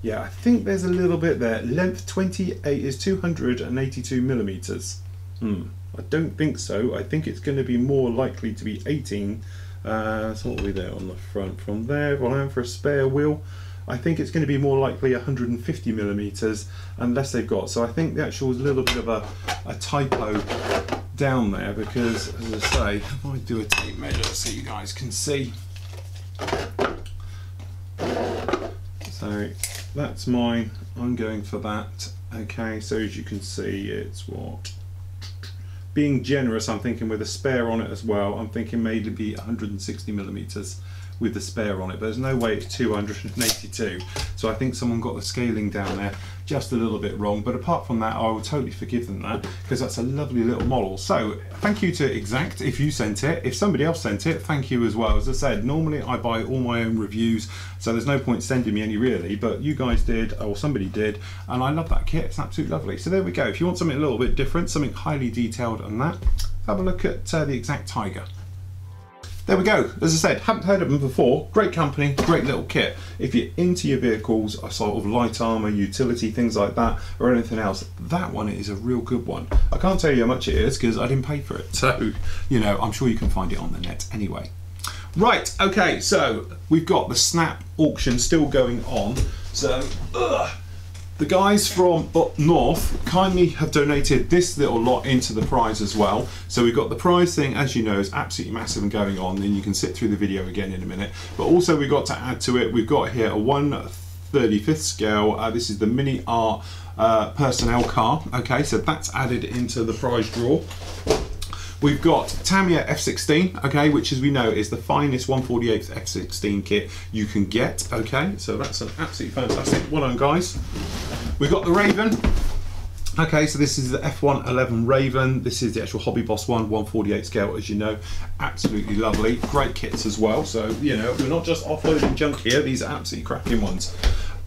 Yeah, I think there's a little bit there. Length 28 is 282 millimeters. I don't think so. I think it's going to be more likely to be 18. So what are we there on the front? From there, well, I'm for a spare wheel. I think it's going to be more likely 150 millimeters, unless they've got. So I think the actual is a little bit of a typo down there, because, as I say, if I do a tape measure so you guys can see. So that's mine. I'm going for that. Okay, so as you can see, it's what? Being generous, I'm thinking with a spare on it as well. I'm thinking maybe 160 millimeters. With the spare on it, but there's no way it's 282, so I think someone got the scaling down there just a little bit wrong, but apart from that I will totally forgive them that, because that's a lovely little model. So thank you to Xact if you sent it. If somebody else sent it, thank you as well. As I said, normally I buy all my own reviews, so there's no point sending me any really, but you guys did, or somebody did, and I love that kit. It's absolutely lovely. So there we go. If you want something a little bit different, something highly detailed on that, have a look at the Xact Tiger. There we go. As I said, haven't heard of them before. Great company, great little kit. If you're into your vehicles, a sort of light armour, utility, things like that, or anything else, that one is a real good one. I can't tell you how much it is because I didn't pay for it. So, you know, I'm sure you can find it on the net anyway. Right, okay, so we've got the Snap auction still going on. So, the guys from up north kindly have donated this little lot into the prize as well. So we've got the prize thing, as you know, is absolutely massive and going on, and you can sit through the video again in a minute. But also we've got to add to it, we've got here a 1/35 scale, this is the Mini Art personnel car. Okay, so that's added into the prize draw. We've got Tamiya F16, okay, which as we know is the finest 1/48 F16 kit you can get, okay, so that's an absolutely fantastic. Well done, guys. We've got the Raven. Okay, so this is the F111 Raven. This is the actual Hobby Boss one, 1/48 scale, as you know. Absolutely lovely. Great kits as well. So, you know, we're not just offloading junk here. These are absolutely cracking ones.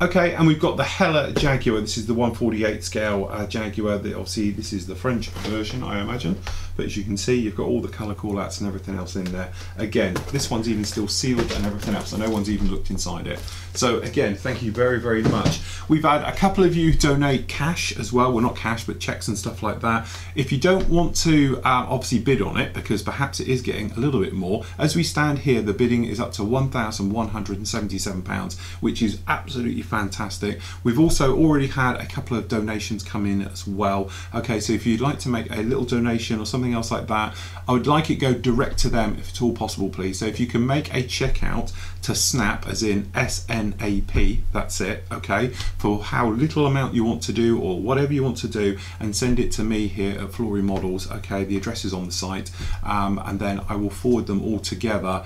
Okay, and we've got the Hella Jaguar. This is the 1/48 scale Jaguar. Obviously, this is the French version, I imagine. But as you can see, you've got all the colour call-outs and everything else in there. Again, this one's even still sealed and everything else, so no one's even looked inside it. So again, thank you very, very much. We've had a couple of you donate cash as well. Well, not cash, but checks and stuff like that. If you don't want to obviously bid on it, because perhaps it is getting a little bit more, as we stand here, the bidding is up to £1,177, which is absolutely fantastic. We've also already had a couple of donations come in as well. Okay, so if you'd like to make a little donation or something else like that, I would like it go direct to them if at all possible, please. So if you can make a check out to Snap, as in SNAP, that's it, okay, for how little amount you want to do or whatever you want to do, and send it to me here at Flory Models, okay, the address is on the site, and then I will forward them all together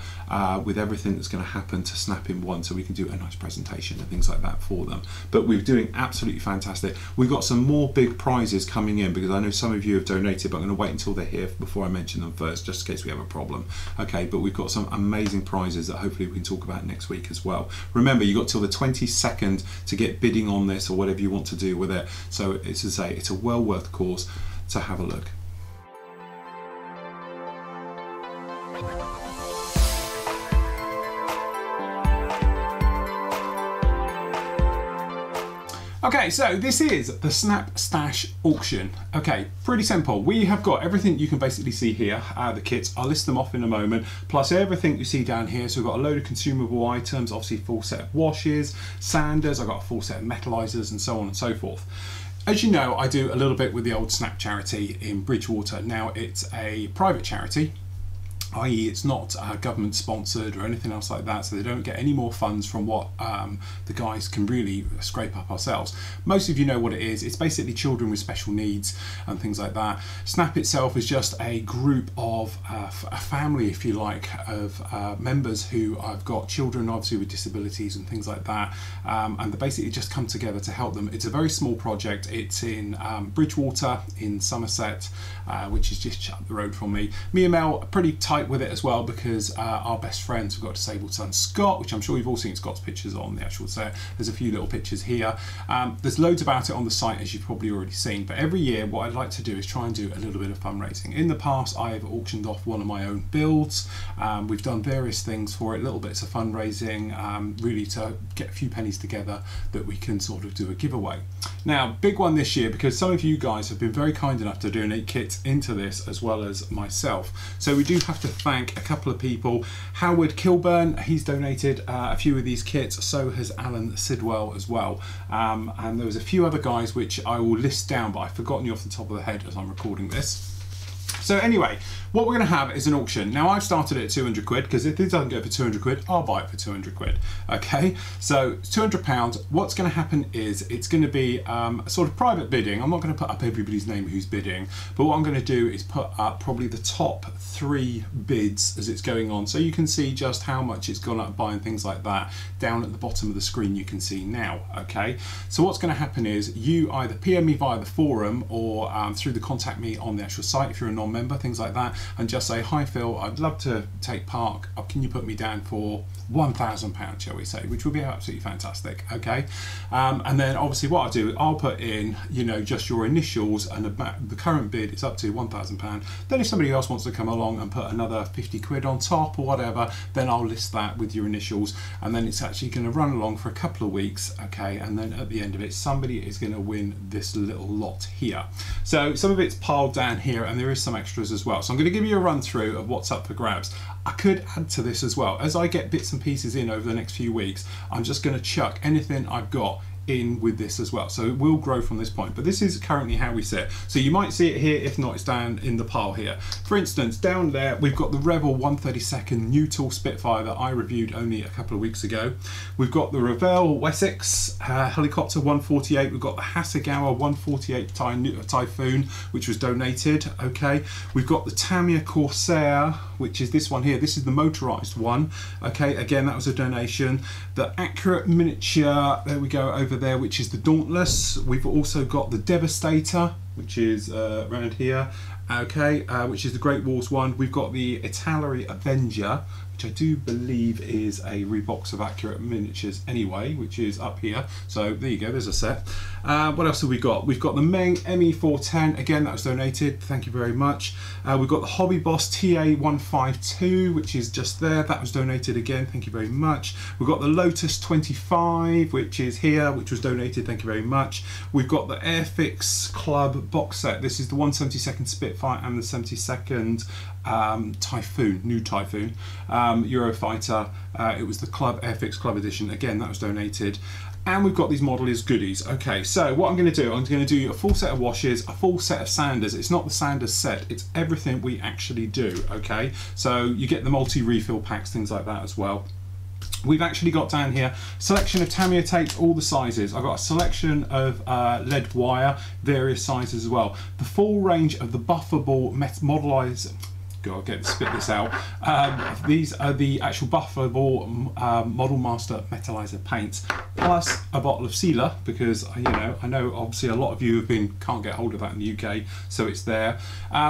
with everything that's going to happen to Snap in one, so we can do a nice presentation and things like that for them. But we're doing absolutely fantastic. We've got some more big prizes coming in, because I know some of you have donated, but I'm going to wait until they're here before I mention them first, just in case we have a problem. Okay, but we've got some amazing prizes that hopefully we can talk about next week as well. Remember, you've got till the 22nd to get bidding on this or whatever you want to do with it. So it's to say, it's a well worth cause to have a look. Okay, so this is the Snap Stash auction. Okay, pretty simple. We have got everything you can basically see here, the kits. I'll list them off in a moment, plus everything you see down here. So we've got a load of consumable items, obviously full set of washes, sanders, I've got a full set of metallizers and so on and so forth. As you know, I do a little bit with the old Snap charity in Bridgewater. Now it's a private charity, i.e. it's not government sponsored or anything else like that, so they don't get any more funds from what the guys can really scrape up ourselves. Most of you know what it is. It's basically children with special needs and things like that. Snap itself is just a group of, a family if you like, of members who have got children obviously with disabilities and things like that, and they basically just come together to help them. It's a very small project. It's in Bridgewater in Somerset, which is just up the road from me. Me and Mel are pretty tight with it as well, because our best friends, we've got a disabled son Scott, which I'm sure you've all seen Scott's pictures on the actual set. There's a few little pictures here. There's loads about it on the site, as you've probably already seen, but every year what I'd like to do is try and do a little bit of fundraising. In the past I've auctioned off one of my own builds. We've done various things for it, little bits of fundraising, really to get a few pennies together that we can sort of do a giveaway. Now, big one this year, because some of you guys have been very kind enough to donate kits into this, as well as myself. So we do have to thank a couple of people. Howard Kilburn, he's donated a few of these kits, so has Alan Sidwell as well. And there was a few other guys which I will list down, but I've forgotten you off the top of the head as I'm recording this. So anyway, what we're going to have is an auction. Now I've started it at 200 quid, because if this doesn't go for 200 quid, I'll buy it for 200 quid. Okay, so it's £200. What's going to happen is it's going to be a sort of private bidding. I'm not going to put up everybody's name who's bidding, but what I'm going to do is put up probably the top 3 bids as it's going on, so you can see just how much it's gone up by and things like that. Down at the bottom of the screen you can see now. Okay, so what's going to happen is you either PM me via the forum or through the contact me on the actual site if you're a non-member. member, things like that, and just say, hi Phil, I'd love to take part, can you put me down for £1,000, shall we say, which would be absolutely fantastic. Okay, and then obviously what I'll do, I'll put in, you know, just your initials, and the current bid is up to £1,000. Then if somebody else wants to come along and put another 50 quid on top or whatever, then I'll list that with your initials, and then it's actually going to run along for a couple of weeks. Okay, and then at the end of it, somebody is going to win this little lot here. So some of it's piled down here, and there is some extras as well. So I'm going to give you a run through of what's up for grabs. I could add to this as well. As I get bits and pieces in over the next few weeks, I'm just going to chuck anything I've got in with this as well, so it will grow from this point, but this is currently how we sit. So you might see it here, if not, it's down in the pile here. For instance, down there we've got the Revell 132nd new tool Spitfire that I reviewed only a couple of weeks ago. We've got the Revell Wessex helicopter 148. We've got the Hasegawa 148 Typhoon, which was donated. Okay, we've got the Tamiya Corsair, which is this one here. This is the motorized one. Okay, again, that was a donation. The Accurate Miniature, there we go, over there, which is the Dauntless. We've also got the Devastator, which is around here, okay, which is the Great Wars one. We've got the Italeri Avenger, which I do believe is a rebox of Accurate Miniatures anyway, which is up here. So there you go, there's a set. What else have we got? We've got the Meng ME410, again, that was donated, thank you very much. We've got the Hobby Boss TA152, which is just there, that was donated again, thank you very much. We've got the Lotus 25, which is here, which was donated, thank you very much. We've got the Airfix Club box set. This is the 172nd Spitfire and the 72nd Typhoon, new Typhoon, Eurofighter. It was the Club Airfix Club edition, again, that was donated. And we've got these Modelers goodies. Okay, so what I'm going to do, I'm going to do a full set of washes, a full set of sanders. It's not the sanders set, it's everything we actually do. Okay, so you get the multi-refill packs, things like that as well. We've actually got down here selection of Tamiya tapes, all the sizes. I've got a selection of lead wire, various sizes as well. The full range of the buffable modelized. Gotta get spit this out. These are the actual buffable Model Master metallizer paints, plus a bottle of sealer, because you know, I know obviously a lot of you can't get hold of that in the UK, so it's there.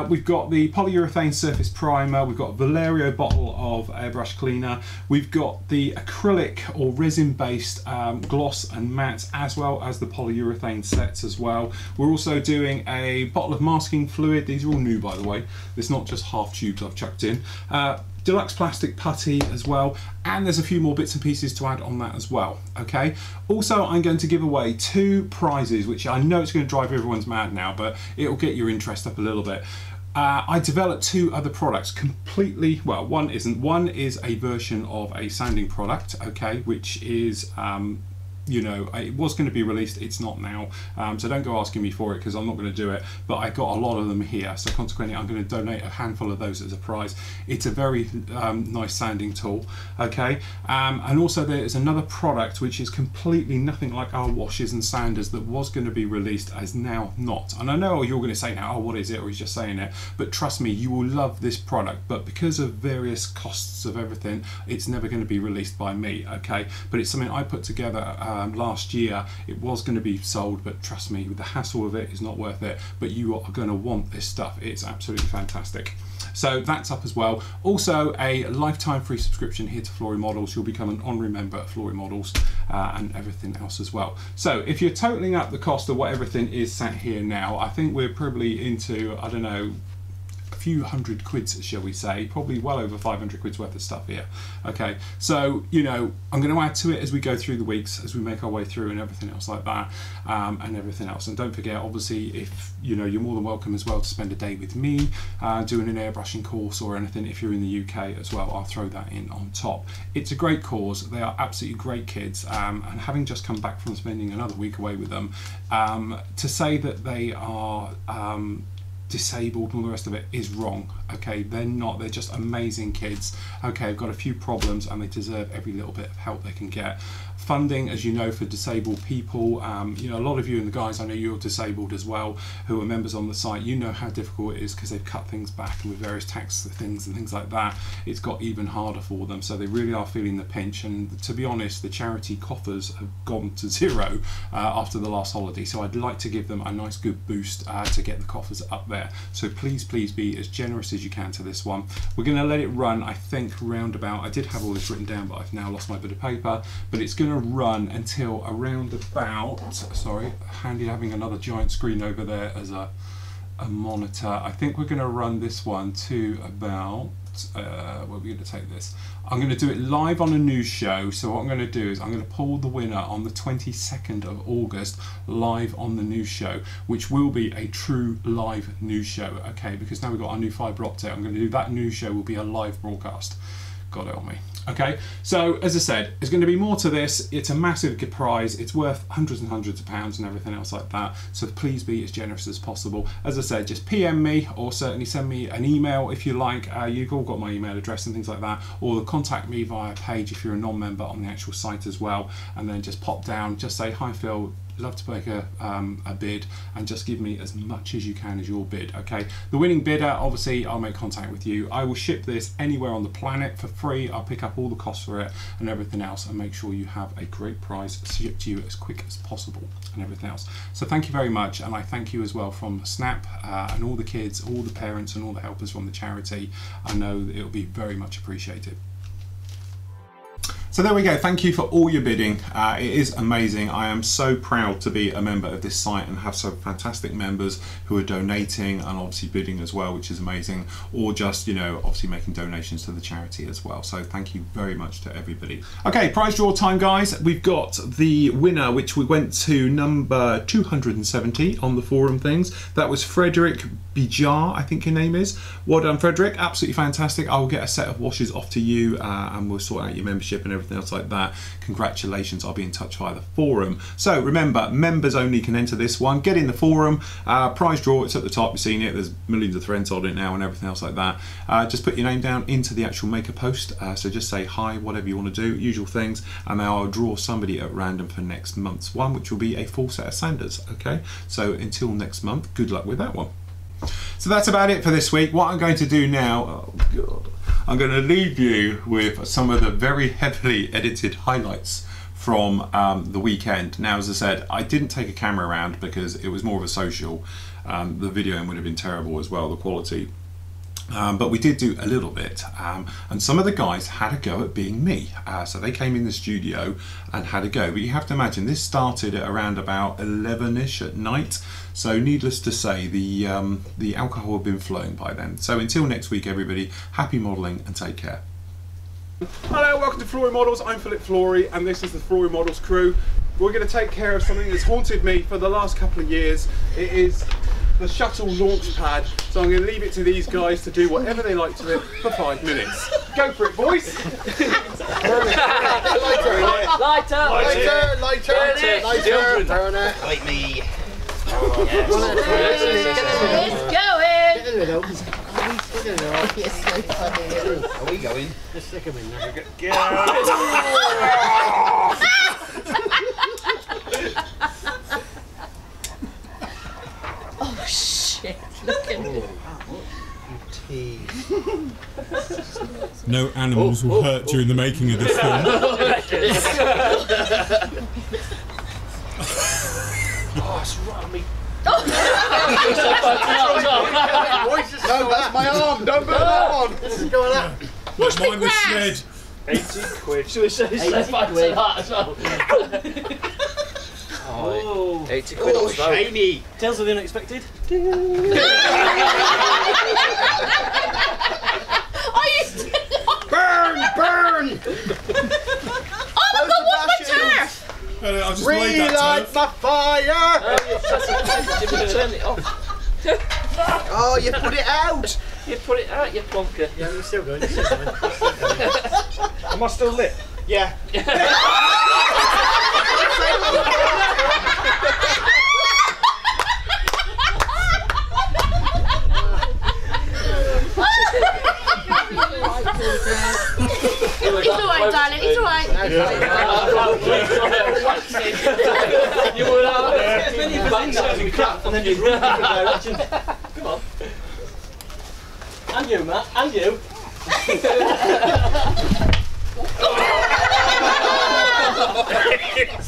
We've got the polyurethane surface primer. We've got a Valerio bottle of airbrush cleaner. We've got the acrylic or resin-based gloss and matte, as well as the polyurethane sets as well. We're also doing a bottle of masking fluid. These are all new, by the way. It's not just half tubes I've chucked in. Deluxe plastic putty as well, and there's a few more bits and pieces to add on that as well. Okay, also I'm going to give away 2 prizes, which I know it's going to drive everyone's mad now, but it'll get your interest up a little bit. I developed 2 other products completely, well, one isn't. One is a version of a sanding product, okay, which is you know, it was going to be released, it's not now, so don't go asking me for it, because I'm not going to do it, but I got a lot of them here, so consequently I'm going to donate a handful of those as a prize. It's a very nice sanding tool, okay, and also there is another product which is completely nothing like our washes and sanders that was going to be released, as now not. And I know you're going to say now, oh, what is it, or he's just saying it, but trust me, you will love this product, but because of various costs of everything, it's never going to be released by me, okay, but it's something I put together last year. It was going to be sold, but trust me, with the hassle of it, is not worth it. But you are going to want this stuff. It's absolutely fantastic. So that's up as well. Also a lifetime free subscription here to Flory Models. You'll become an honorary member at Flory Models, and everything else as well. So if you're totaling up the cost of what everything is sat here now, I think we're probably into, I don't know, few hundred quids, shall we say, probably well over 500 quid's worth of stuff here. Okay, so you know, I'm going to add to it as we go through the weeks, as we make our way through, and everything else like that, and everything else. And don't forget, obviously, if you know, you're more than welcome as well to spend a day with me doing an airbrushing course or anything. If you're in the UK as well, I'll throw that in on top. It's a great cause. They are absolutely great kids, and having just come back from spending another week away with them, to say that they are disabled and all the rest of it is wrong. Okay, they're not. They're just amazing kids. Okay, I've got a few problems and they deserve every little bit of help they can get. Funding, as you know, for disabled people, you know, a lot of you, and the guys, I know you're disabled as well, who are members on the site, you know how difficult it is, because they've cut things back, and with various tax things and things like that, it's got even harder for them. So they really are feeling the pinch, and to be honest, the charity coffers have gone to zero after the last holiday, so I'd like to give them a nice good boost to get the coffers up there. there. So please be as generous as you can to this one. We're going to let it run, I think, round about, I did have all this written down, but I've now lost my bit of paper, but it's going to run until around about, sorry, handy having another giant screen over there as a monitor. I think we're going to run this one to about, where are we going to take this? I'm going to do it live on a news show. So what I'm going to do is I'm going to pull the winner on the 22nd of August live on the news show, which will be a true live news show, okay, because now we've got our new fibre optic. I'm going to do that news show will be a live broadcast. God help me. Okay, so as I said, there's going to be more to this. It's a massive prize. It's worth hundreds and hundreds of pounds and everything else like that. So please be as generous as possible. As I said, just PM me or certainly send me an email if you like. You've all got my email address and things like that, or contact me via page if you're a non-member on the actual site as well. And then just pop down, just say, hi Phil, love to make a bid, and just give me as much as you can as your bid. Okay, the winning bidder, obviously I'll make contact with you. I will ship this anywhere on the planet for free. I'll pick up all the costs for it and everything else, and make sure you have a great prize shipped to you as quick as possible and everything else. So thank you very much, and I thank you as well from Snap and all the kids, all the parents and all the helpers from the charity. I know that it'll be very much appreciated. So there we go, thank you for all your bidding. It is amazing. I am so proud to be a member of this site and have some fantastic members who are donating and obviously bidding as well, which is amazing, or just, you know, obviously making donations to the charity as well. So thank you very much to everybody. Okay, prize draw time, guys. We've got the winner, which we went to number 270 on the forum things. That was Frederick Bijar, I think your name is. Well done, Frederick, absolutely fantastic. I will get a set of washes off to you and we'll sort out your membership and everything else like that. Congratulations, I'll be in touch via the forum. So remember, members only can enter this one. Get in the forum, prize draw, it's at the top, you've seen it, there's millions of threads on it now and everything else like that. Just put your name down into the actual maker post, so just say hi, whatever you want to do, usual things, and then I'll draw somebody at random for next month's one, which will be a full set of sanders. Okay, so until next month, good luck with that one. So that's about it for this week. What I'm going to do now, oh God, I'm going to leave you with some of the very heavily edited highlights from the weekend. Now, as I said, I didn't take a camera around because it was more of a social. The videoing would have been terrible as well, the quality. But we did do a little bit, and some of the guys had a go at being me. So they came in the studio and had a go. But you have to imagine, this started at around about 11ish at night. So needless to say, the alcohol had been flowing by then. So until next week, everybody, happy modelling and take care. Hello, welcome to Flory Models. I'm Philip Flory, and this is the Flory Models crew. We're going to take care of something that's haunted me for the last couple of years. It is the shuttle launch pad, so I'm going to leave it to these guys to do whatever they like to it for 5 minutes. Go for it, boys! Lighter! Burn it! Like me! Are we going? Just stick them in there. Oh shit, look at me. No animals will hurt during the making of this film. Oh, it's right on me. No, that's my arm. Don't burn that one. This is going up. Mine was shed. 80 quid. Should we say 80 quid? As well? Oh, 80 quid. Oh, shiny. Tales of the unexpected. Burn! Oh my god, what's my turf? I'll just lay that Relight my fire! Turn it off. Oh, you put it out! You put it out, you plonker. Yeah, you're still going. Am I still lit? Yeah. He's alright, darling, he's alright. You would have backstabbing crap and then you'd run in different directions. Come on. And you, Matt, and you.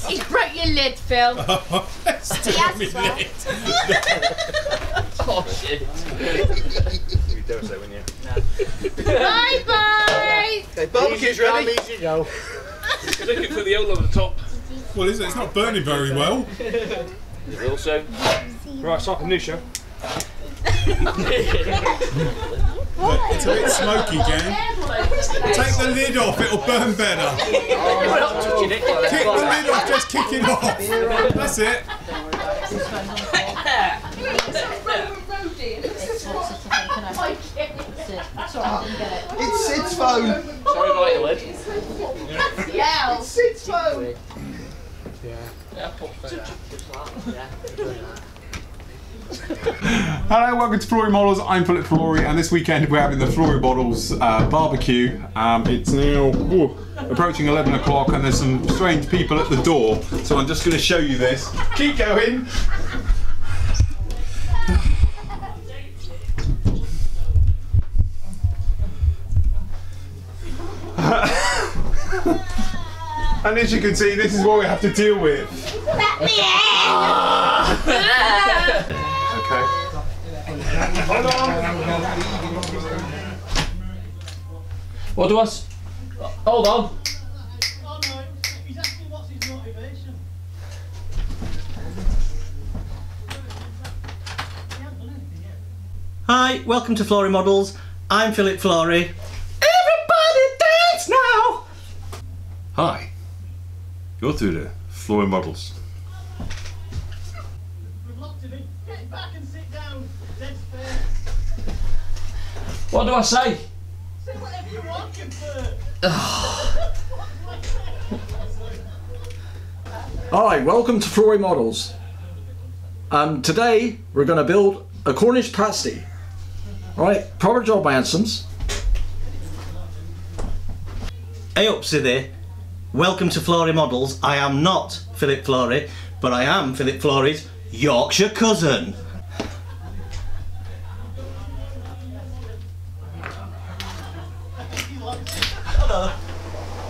He's broke your lid, Phil. He has as well. Oh shit. You don't say, wouldn't you? Bye bye. Okay, barbecue's ready. Easy go. Looking for the oil on the top. Well, is it? It's not burning very well. Real soon. Right, start a new show. It's a bit smoky, gang. Take the lid off, it'll burn better. We're not touching it. Kick the lid off, just kick it off. That's it. It's Sid's phone. Sorry about your lid. Yeah. It's Sid's phone. Hello, welcome to Flory Models. I'm Flory, and this weekend we're having the Flory Models barbecue. It's now approaching 11 o'clock, and there's some strange people at the door, so I'm just going to show you this. Keep going. And as you can see, this is what we have to deal with. Let me in. Okay. Hold on. What do I hold on. Oh no, he's asking what's his motivation. He hasn't done anything yet. Hi, welcome to Flory Models. I'm Flory. Everybody dance now! Hi, you're through to Flory Models. We've locked him in. Get back and sit down. Dead space. What do I say? Say whatever you want, you bird. Hi, welcome to Flory Models. Today we're going to build a Cornish pasty. Alright, proper job, Ansoms. Hey up, there. Welcome to Flory Models. I am not Flory, but I am Flory's Yorkshire cousin. Hello.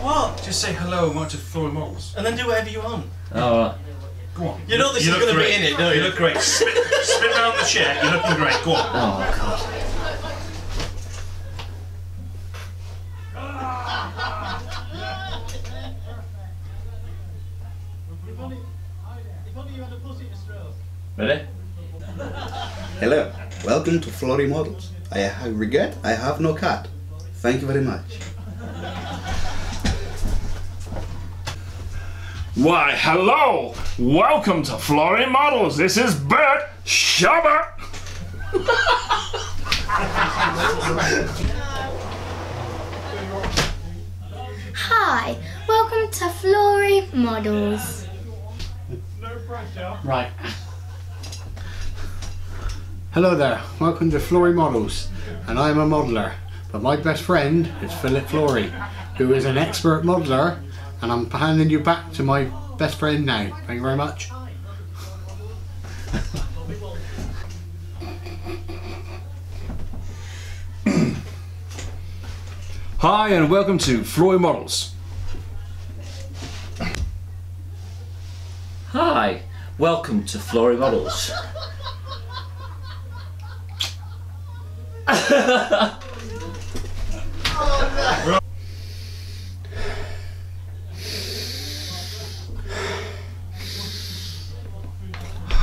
What? Just say hello and welcome to Flory Models. And then do whatever you want. Oh, Go on. You know this is going to be in it, don't you? You look great. Spin around the chair. You're looking great. Go on. oh god. If only you had a pussy to stroke. Ready? Hello, welcome to Flory Models. I regret I have no cat. Thank you very much. Why, hello! Welcome to Flory Models. This is Bert Schubert. Hi, welcome to Flory Models. Right. Hello there, welcome to Flory Models. And I'm a modeller, but my best friend is Flory, who is an expert modeller, and I'm handing you back to my best friend now. Thank you very much. Hi, and welcome to Flory Models. Hi, welcome to Flory Models.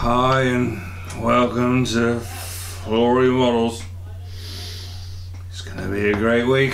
Hi, and welcome to Flory Models. It's gonna be a great week.